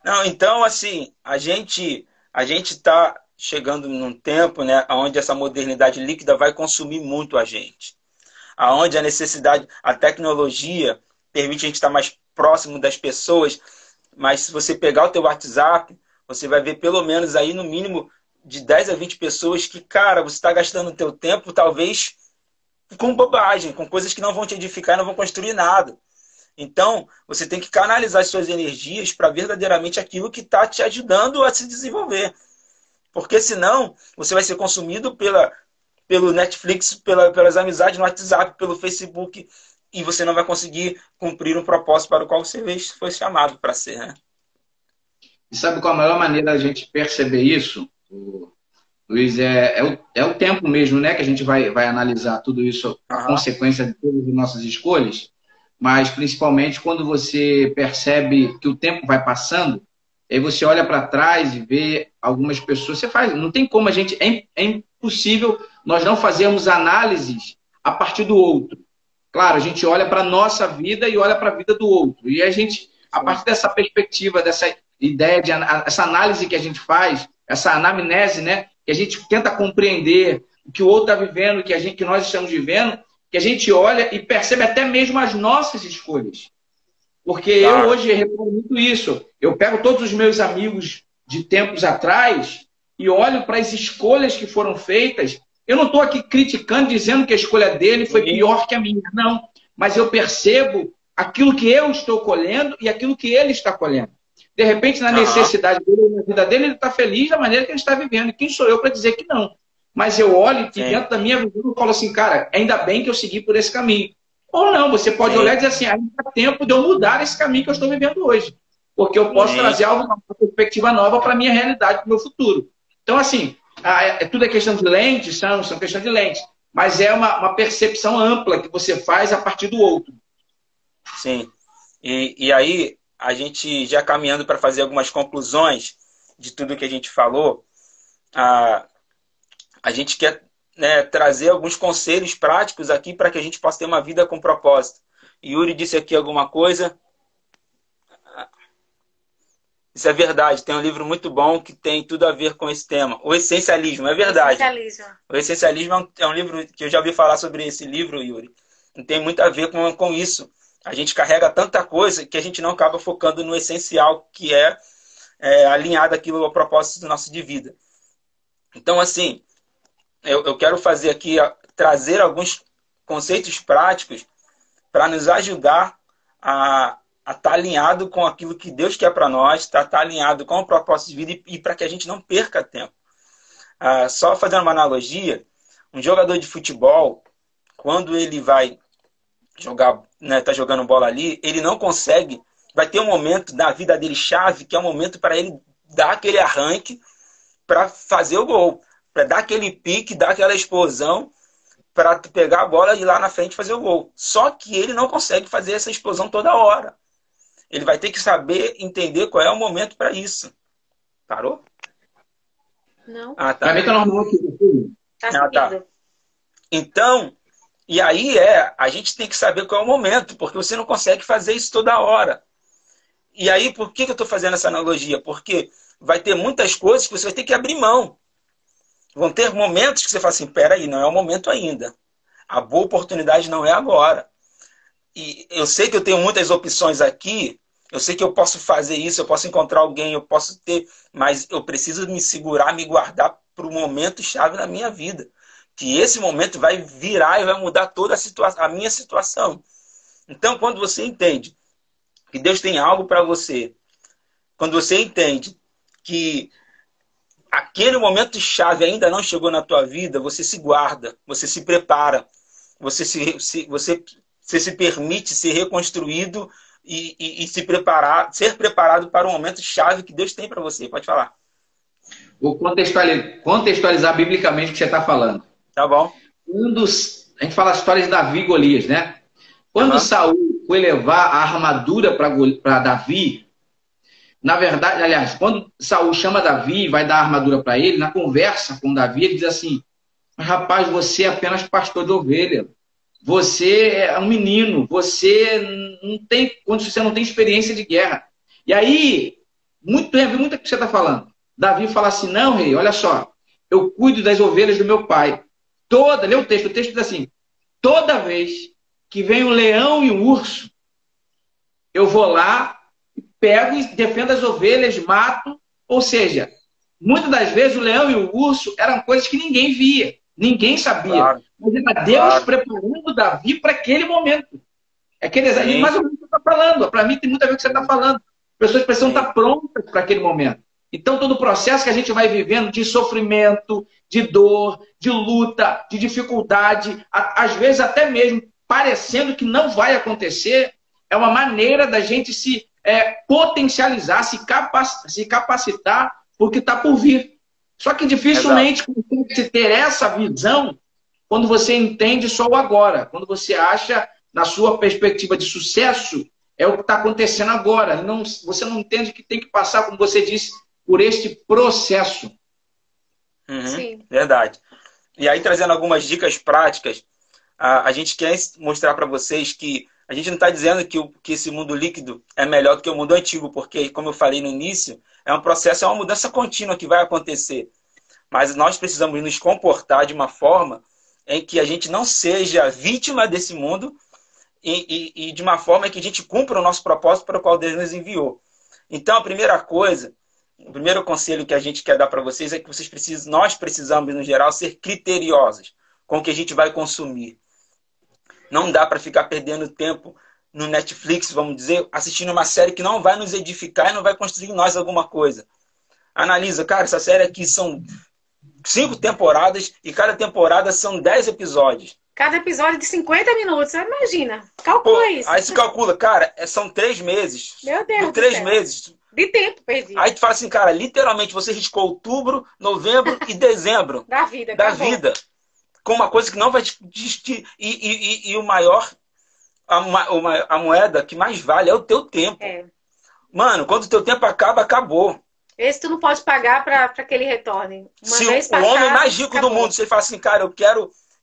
Não, então, assim, a gente está chegando num tempo, né, onde essa modernidade líquida vai consumir muito a gente. Aonde a necessidade, a tecnologia permite a gente estar mais próximo das pessoas, mas se você pegar o teu WhatsApp, você vai ver pelo menos aí no mínimo de 10 a 20 pessoas que, cara, você está gastando o teu tempo talvez com bobagem, com coisas que não vão te edificar e não vão construir nada. Então, você tem que canalizar as suas energias para verdadeiramente aquilo que está te ajudando a se desenvolver. Porque senão, você vai ser consumido pelo Netflix, pelas amizades no WhatsApp, pelo Facebook, e você não vai conseguir cumprir um propósito para o qual você foi chamado para ser, né? E sabe qual a melhor maneira da gente perceber isso, Luiz? É o tempo mesmo, né? Que a gente vai analisar tudo isso, a Aham. consequência de todas as nossas escolhas. Mas, principalmente, quando você percebe que o tempo vai passando, aí você olha para trás e vê algumas pessoas. Você faz, não tem como a gente. É impossível nós não fazermos análises a partir do outro. Claro, a gente olha para a nossa vida e olha para a vida do outro. E a gente, a partir dessa perspectiva, dessa ideia, essa análise que a gente faz, essa anamnese, né? Que a gente tenta compreender o que o outro está vivendo, que nós estamos vivendo, que a gente olha e percebe até mesmo as nossas escolhas. Porque Claro. eu hoje reparo muito isso. Eu pego todos os meus amigos de tempos atrás e olho para as escolhas que foram feitas. Eu não estou aqui criticando, dizendo que a escolha dele foi pior que a minha. Não. Mas eu percebo aquilo que eu estou colhendo e aquilo que ele está colhendo. De repente, na necessidade dele, na vida dele, ele está feliz da maneira que ele está vivendo. E quem sou eu para dizer que não? Mas eu olho e dentro da minha visão eu falo assim, cara, ainda bem que eu segui por esse caminho. Ou não, você pode olhar e dizer assim, ainda dá tempo de eu mudar esse caminho que eu estou vivendo hoje. Porque eu posso trazer uma perspectiva nova para a minha realidade, para o meu futuro. Então, assim, tudo é questão de lentes, são questão de lentes. Mas é uma percepção ampla que você faz a partir do outro. Sim. E aí, a gente já caminhando para fazer algumas conclusões de tudo que a gente falou, a gente quer, né, trazer alguns conselhos práticos aqui para que a gente possa ter uma vida com propósito. Yuri disse aqui alguma coisa. Isso é verdade. Tem um livro muito bom que tem tudo a ver com esse tema. O Essencialismo, é verdade. O Essencialismo é um livro que eu já ouvi falar sobre esse livro, Yuri. E tem muito a ver com isso. A gente carrega tanta coisa que a gente não acaba focando no essencial, que é alinhado aquilo ao propósito do nosso de vida. Então, assim, eu quero fazer aqui, trazer alguns conceitos práticos para nos ajudar a estar alinhado com aquilo que Deus quer para nós, estar alinhado com o propósito de vida e para que a gente não perca tempo. Só fazendo uma analogia, um jogador de futebol, quando ele vai jogar, né, tá jogando bola ali, ele não consegue, vai ter um momento da vida dele chave, que é o momento para ele dar aquele arranque para fazer o gol, para dar aquele pique, dar aquela explosão, para pegar a bola e ir lá na frente fazer o gol. Só que ele não consegue fazer essa explosão toda hora. Ele vai ter que saber entender qual é o momento para isso. Parou? Não. Tá. Para mim tá normal aqui. Tá. Então, e aí a gente tem que saber qual é o momento, porque você não consegue fazer isso toda hora. E aí, por que eu estou fazendo essa analogia? Porque vai ter muitas coisas que você vai ter que abrir mão. Vão ter momentos que você fala assim, peraí, não é o momento ainda. A boa oportunidade não é agora. E eu sei que eu tenho muitas opções aqui, eu sei que eu posso fazer isso, eu posso encontrar alguém, eu posso ter, mas eu preciso me segurar, me guardar para o momento chave na minha vida. Que esse momento vai virar e vai mudar toda a minha situação. Então, quando você entende que Deus tem algo para você, quando você entende que aquele momento chave ainda não chegou na tua vida, você se guarda, você se prepara, você se permite ser reconstruído e se preparar, ser preparado para o momento chave que Deus tem para você. Pode falar. Vou contextualizar biblicamente o que você está falando. Tá bom. A gente fala as histórias de Davi e Golias, né? Quando Saul foi levar a armadura para Davi, na verdade, aliás, quando Saul chama Davi e vai dar a armadura para ele, na conversa com Davi, ele diz assim, mas rapaz, você é apenas pastor de ovelha. Você é um menino, você não tem experiência de guerra. E aí, muito o que você está falando. Davi fala assim, não, rei, olha só, eu cuido das ovelhas do meu pai. Lê o texto diz assim, toda vez que vem o leão e o urso, eu vou lá, pego e defendo as ovelhas, mato. Ou seja, muitas das vezes o leão e o urso eram coisas que ninguém via, ninguém sabia. Claro. Mas era Deus preparando Davi para aquele momento. Mais ou menos o que você está falando. Para mim tem muito a ver com o que você está falando. As pessoas precisam estar prontas para aquele momento. Então, todo o processo que a gente vai vivendo de sofrimento, de dor, de luta, de dificuldade, às vezes até mesmo parecendo que não vai acontecer, é uma maneira da gente se potencializar, se capacitar porque está por vir. Só que dificilmente consegue ter essa visão quando você entende só o agora, quando você acha, na sua perspectiva de sucesso, é o que está acontecendo agora. E você não entende que tem que passar, como você disse, por este processo. Sim. Verdade. E aí, trazendo algumas dicas práticas, a gente quer mostrar para vocês que a gente não está dizendo que esse mundo líquido é melhor do que o mundo antigo, porque, como eu falei no início, é um processo, é uma mudança contínua que vai acontecer. Mas nós precisamos nos comportar de uma forma em que a gente não seja vítima desse mundo e de uma forma em que a gente cumpra o nosso propósito para o qual Deus nos enviou. Então, a primeira coisa, o primeiro conselho que a gente quer dar para vocês é que nós precisamos, no geral, ser criteriosos com o que a gente vai consumir. Não dá para ficar perdendo tempo no Netflix, vamos dizer, assistindo uma série que não vai nos edificar e não vai construir em nós alguma coisa. Analisa, cara, essa série aqui são 5 temporadas e cada temporada são 10 episódios. Cada episódio de 50 minutos, você imagina. Calcula isso. Aí você calcula, cara, são 3 meses. Meu Deus. 3 meses. De tempo perdido. Aí tu fala assim, cara, literalmente você riscou outubro, novembro e dezembro. Da vida. Com uma coisa que não vai te... E o maior, a moeda que mais vale é o teu tempo. Mano, quando o teu tempo acaba, acabou. Esse tu não pode pagar para que ele retorne. Se o homem mais rico do mundo, se ele fala assim, cara,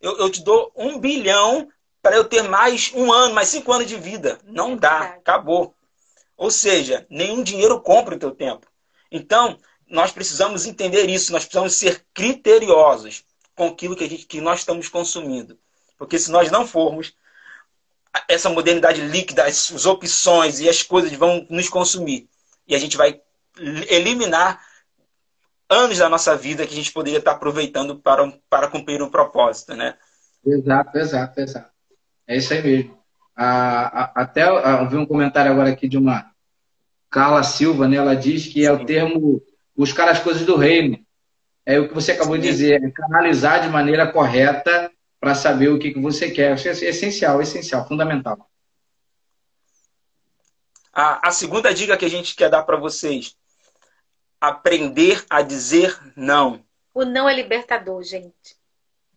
eu te dou 1 bilhão para eu ter mais 1 ano, mais 5 anos de vida. Não dá, acabou. Ou seja, nenhum dinheiro compra o teu tempo. Então, nós precisamos entender isso, nós precisamos ser criteriosos com aquilo que nós estamos consumindo. Porque se nós não formos, essa modernidade líquida, as opções e as coisas vão nos consumir. E a gente vai eliminar anos da nossa vida que a gente poderia estar aproveitando para cumprir um propósito, né? Exato, exato, exato. É isso aí mesmo. Até eu vi um comentário agora aqui de uma Carla Silva, né? Ela diz que é o termo buscar as coisas do reino. É o que você acabou de dizer, é canalizar de maneira correta para saber o que você quer. Isso é essencial, essencial, fundamental. A segunda dica que a gente quer dar para vocês: aprender a dizer não. O não é libertador, gente.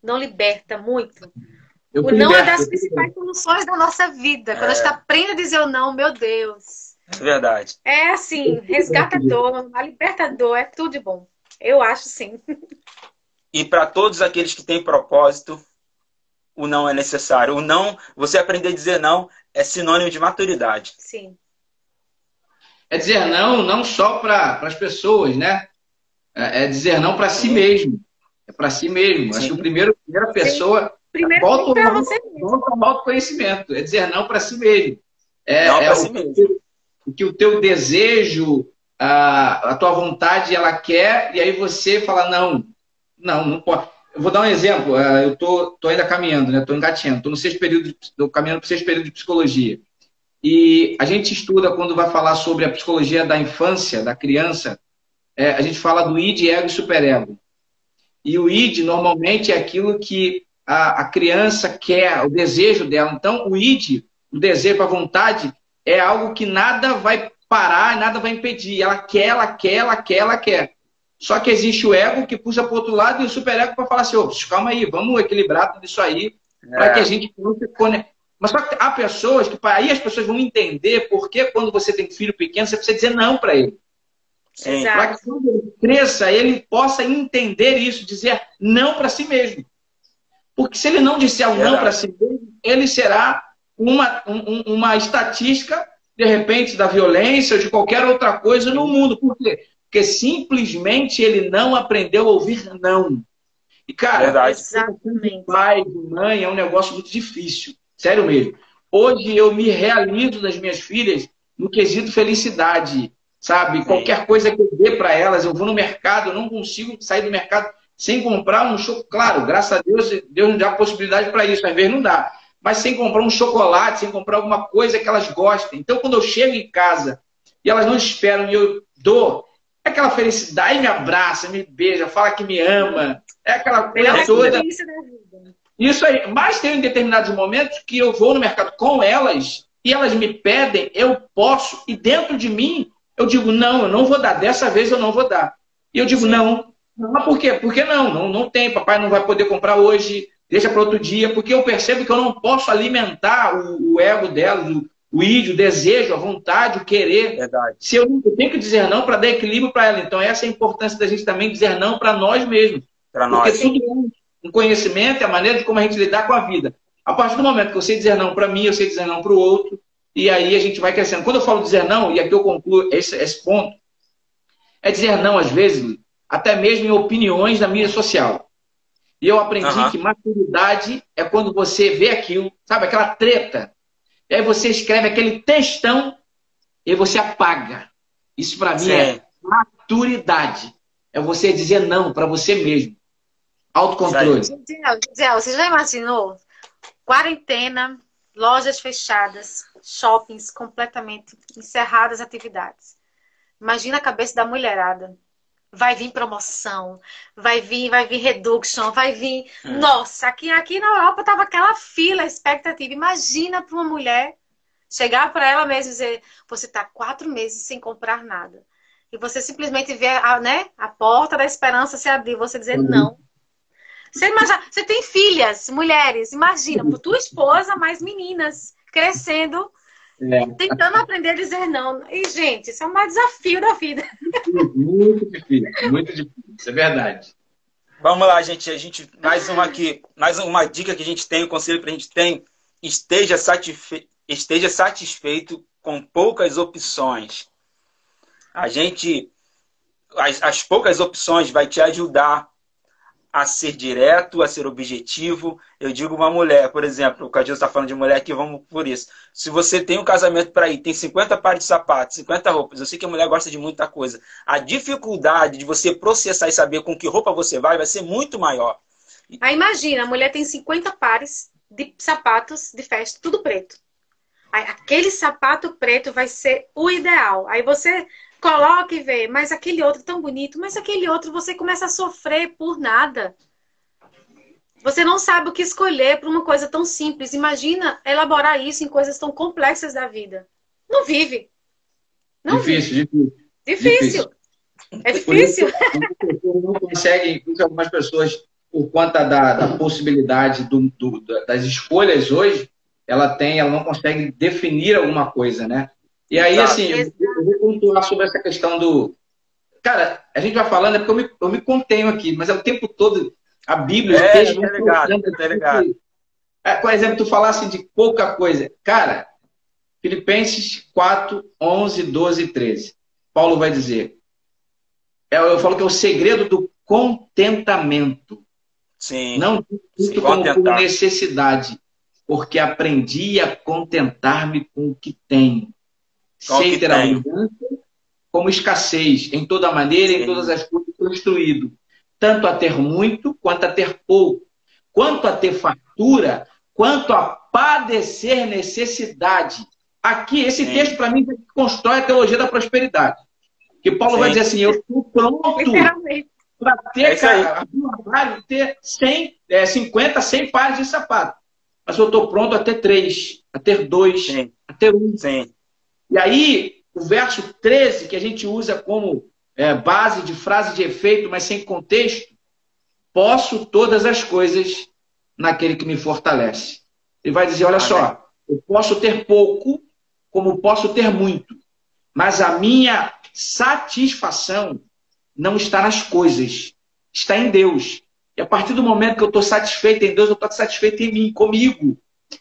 Não liberta muito. O não é das principais soluções da nossa vida. Quando a gente aprende a dizer o não, meu Deus. É verdade. É assim, resgatador, libertador, é tudo de bom. Eu acho sim. E para todos aqueles que têm propósito, o não é necessário. O não, você aprender a dizer não é sinônimo de maturidade. Sim. É dizer não, não só para as pessoas, né? É dizer não para si mesmo. É para si mesmo. Sim. Acho que a primeira pessoa volta ao autoconhecimento. É dizer não para si mesmo. O que o teu desejo, a tua vontade, ela quer, e aí você fala, não pode. Eu vou dar um exemplo. Eu tô ainda caminhando, né? Estou engatinhando. Estou caminhando para o 6º período de psicologia. E a gente estuda, quando vai falar sobre a psicologia da infância, da criança, a gente fala do id, ego e superego. E o id, normalmente, é aquilo que a criança quer, o desejo dela. Então, o id, o desejo, a vontade, é algo que nada vai parar, nada vai impedir. Ela quer, ela quer, ela quer, ela quer. Só que existe o ego que puxa para o outro lado e o superego para falar assim, calma aí, vamos equilibrar tudo isso aí, para que a gente não se conecte. Mas só que há pessoas que, aí as pessoas vão entender porque quando você tem filho pequeno, você precisa dizer não para ele. Para que quando ele cresça, ele possa entender isso, dizer não para si mesmo. Porque se ele não disser um não para si mesmo, ele será uma estatística, de repente, da violência ou de qualquer outra coisa no mundo. Por quê? Porque simplesmente ele não aprendeu a ouvir não. E, cara, pai, mãe, é um negócio muito difícil. Sério mesmo. Hoje eu me realizo das minhas filhas no quesito felicidade, sabe? Qualquer coisa que eu dê para elas, eu vou no mercado, eu não consigo sair do mercado sem comprar um chocolate. Claro, graças a Deus, Deus nos dá a possibilidade para isso, às vezes não dá. Mas sem comprar um chocolate, sem comprar alguma coisa que elas gostem. Então, quando eu chego em casa e elas não esperam e eu dou, é aquela felicidade, me abraça, me beija, fala que me ama. É aquela coisa toda. Isso aí. Mas tem determinados momentos que eu vou no mercado com elas e elas me pedem, eu posso, e dentro de mim eu digo, não, eu não vou dar. Dessa vez eu não vou dar. E eu digo, não. Mas por quê? Porque não tem, papai não vai poder comprar hoje, deixa para outro dia, porque eu percebo que eu não posso alimentar o ego dela, o id, o desejo, a vontade, o querer. Verdade. Se eu tenho que dizer não para dar equilíbrio para ela. Então essa é a importância da gente também dizer não para nós mesmos. Porque tudo é um conhecimento, é a maneira de como a gente lidar com a vida. A partir do momento que eu sei dizer não para mim, eu sei dizer não para o outro, e aí a gente vai crescendo. Quando eu falo dizer não, e aqui eu concluo esse ponto, é dizer não, às vezes, até mesmo em opiniões da mídia social. E eu aprendi que maturidade é quando você vê aquilo, sabe, aquela treta, e aí você escreve aquele textão e você apaga. Isso para mim é maturidade. É você dizer não para você mesmo. Autocontrole. Gisele, você já imaginou? Quarentena, lojas fechadas, shoppings completamente encerradas atividades. Imagina a cabeça da mulherada. Vai vir promoção, vai vir reduction, vai vir... Nossa, aqui na Europa tava aquela fila, expectativa. Imagina para uma mulher chegar para ela mesma e dizer, você tá 4 meses sem comprar nada. E você simplesmente vê a porta da esperança se abrir, você dizer não. Você tem filhas, mulheres, imagina, por tua esposa, mais meninas, crescendo, tentando aprender a dizer não. E, gente, isso é um maior desafio da vida. Muito difícil, muito difícil, isso é verdade. Vamos lá, gente, mais uma aqui, mais uma dica que a gente tem, o conselho que a gente tem, esteja satisfeito com poucas opções. As poucas opções vai te ajudar a ser direto, a ser objetivo. Eu digo uma mulher, por exemplo, o Cadinho está falando de mulher aqui, vamos por isso. Se você tem um casamento para ir, tem 50 pares de sapatos, 50 roupas, eu sei que a mulher gosta de muita coisa. A dificuldade de você processar e saber com que roupa você vai ser muito maior. Aí imagina, a mulher tem 50 pares de sapatos de festa, tudo preto. Aí, aquele sapato preto vai ser o ideal. Aí você coloca e vê, mas aquele outro tão bonito, mas aquele outro você começa a sofrer por nada. Você não sabe o que escolher para uma coisa tão simples. Imagina elaborar isso em coisas tão complexas da vida. Não vive. Não Difícil, vive. Difícil. É difícil. Não conseguem, algumas pessoas, por conta da possibilidade das escolhas hoje, ela não consegue definir alguma coisa, né? E aí, Exato. assim, eu vou pontuar sobre essa questão do... Cara, a gente vai falando, é porque eu me contenho aqui, mas é o tempo todo a Bíblia, os textos... Tá ligado. Por exemplo, tu falasse de pouca coisa. Cara, Filipenses 4, 11, 12 e 13. Paulo vai dizer... Eu falo que é o segredo do contentamento. Sim. Não muito como por necessidade, porque aprendi a contentar-me com o que tenho. Sem ter abundância, como escassez, em toda maneira, em todas as coisas, estou instruído. Tanto a ter muito, quanto a ter pouco. Quanto a ter fartura, quanto a padecer necessidade. Aqui, esse texto, para mim, constrói a teologia da prosperidade. Que Paulo vai dizer assim, eu estou pronto para ter 50, 100 pares de sapato. Mas eu estou pronto a ter 3, a ter 2, a ter 1. Sim. E aí, o verso 13, que a gente usa como base de frase de efeito, mas sem contexto, posso todas as coisas naquele que me fortalece. Ele vai dizer, olha só, eu posso ter pouco, como posso ter muito, mas a minha satisfação não está nas coisas, está em Deus. E a partir do momento que eu estou satisfeito em Deus, eu estou satisfeito em mim, comigo.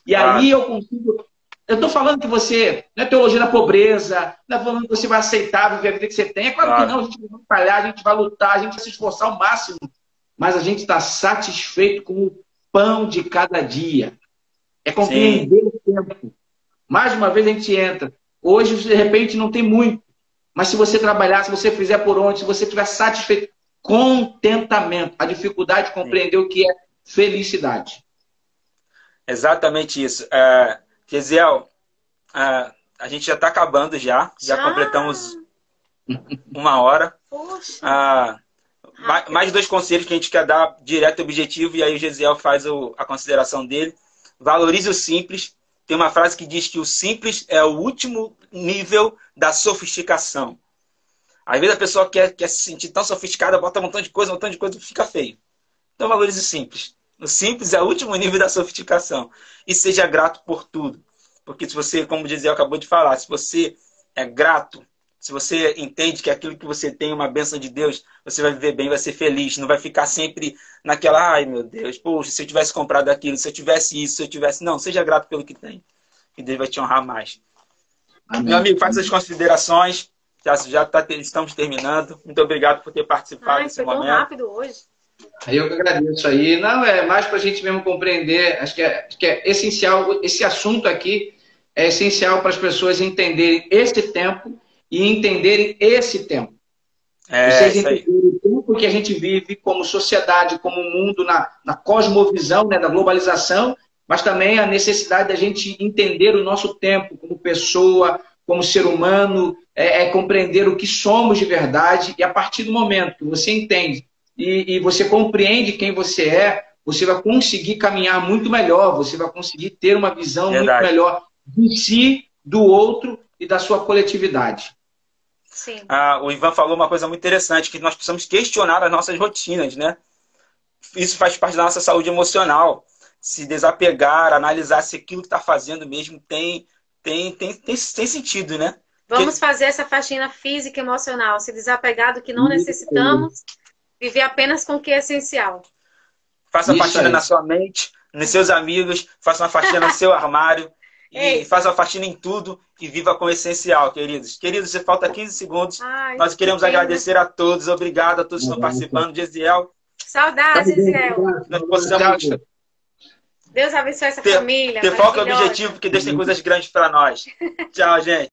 E aí eu consigo... Eu estou falando que você não é teologia da pobreza, não é falando que você vai aceitar viver a vida que você tem. É claro que não, a gente vai trabalhar, a gente vai lutar, a gente vai se esforçar ao máximo. Mas a gente está satisfeito com o pão de cada dia. É compreender o tempo. Mais uma vez a gente entra. Hoje, de repente, não tem muito. Mas se você trabalhar, se você fizer por onde, se você estiver satisfeito, contentamento. A dificuldade de compreender o que é felicidade. Exatamente isso. Gesiel, a gente já está acabando já completamos 1 hora. Poxa. Mais 2 conselhos que a gente quer dar direto e objetivo, e aí o Gesiel faz a consideração dele. Valorize o simples. Tem uma frase que diz que o simples é o último nível da sofisticação. Às vezes a pessoa quer se sentir tão sofisticada, bota um montão de coisa, fica feio. Então valorize o simples. O simples é o último nível da sofisticação. E seja grato por tudo. Porque se você, como o Gesiel acabou de falar, se você é grato, se você entende que aquilo que você tem é uma bênção de Deus, você vai viver bem, vai ser feliz. Não vai ficar sempre naquela, ai meu Deus, poxa, se eu tivesse comprado aquilo, se eu tivesse isso, se eu tivesse... Não, seja grato pelo que tem. Que Deus vai te honrar mais. Amém. Meu amigo, faz as considerações. Estamos terminando. Muito obrigado por ter participado desse momento. Foi tão rápido hoje. Eu que agradeço aí. Não, é mais para a gente mesmo compreender. Acho que é essencial. Esse assunto aqui é essencial para as pessoas entenderem esse tempo e entenderem esse tempo. Vocês entenderem o tempo que a gente vive como sociedade, como mundo, na cosmovisão, né, da globalização, mas também a necessidade da gente entender o nosso tempo como pessoa, como ser humano, compreender o que somos de verdade. E a partir do momento que você entende e você compreende quem você é, você vai conseguir caminhar muito melhor, você vai conseguir ter uma visão muito melhor de si, do outro e da sua coletividade. Sim. O Ivan falou uma coisa muito interessante, que nós precisamos questionar as nossas rotinas, né? Isso faz parte da nossa saúde emocional. Se desapegar, analisar se aquilo que está fazendo mesmo tem sentido, né? Vamos fazer essa faxina física e emocional, se desapegar do que não necessitamos, viver apenas com o que é essencial. Faça a faxina na sua mente, nos seus amigos, faça uma faxina no seu armário. e faça a faxina em tudo e viva com o essencial, queridos. Queridos, você falta 15 segundos. Ai, Nós queremos agradecer a todos. Obrigado a todos que estão participando. Gesiel. Saudades, Gesiel. Nós possamos Deus abençoe essa família. ter foco e objetivo, porque Deus tem coisas grandes para nós. Tchau, gente.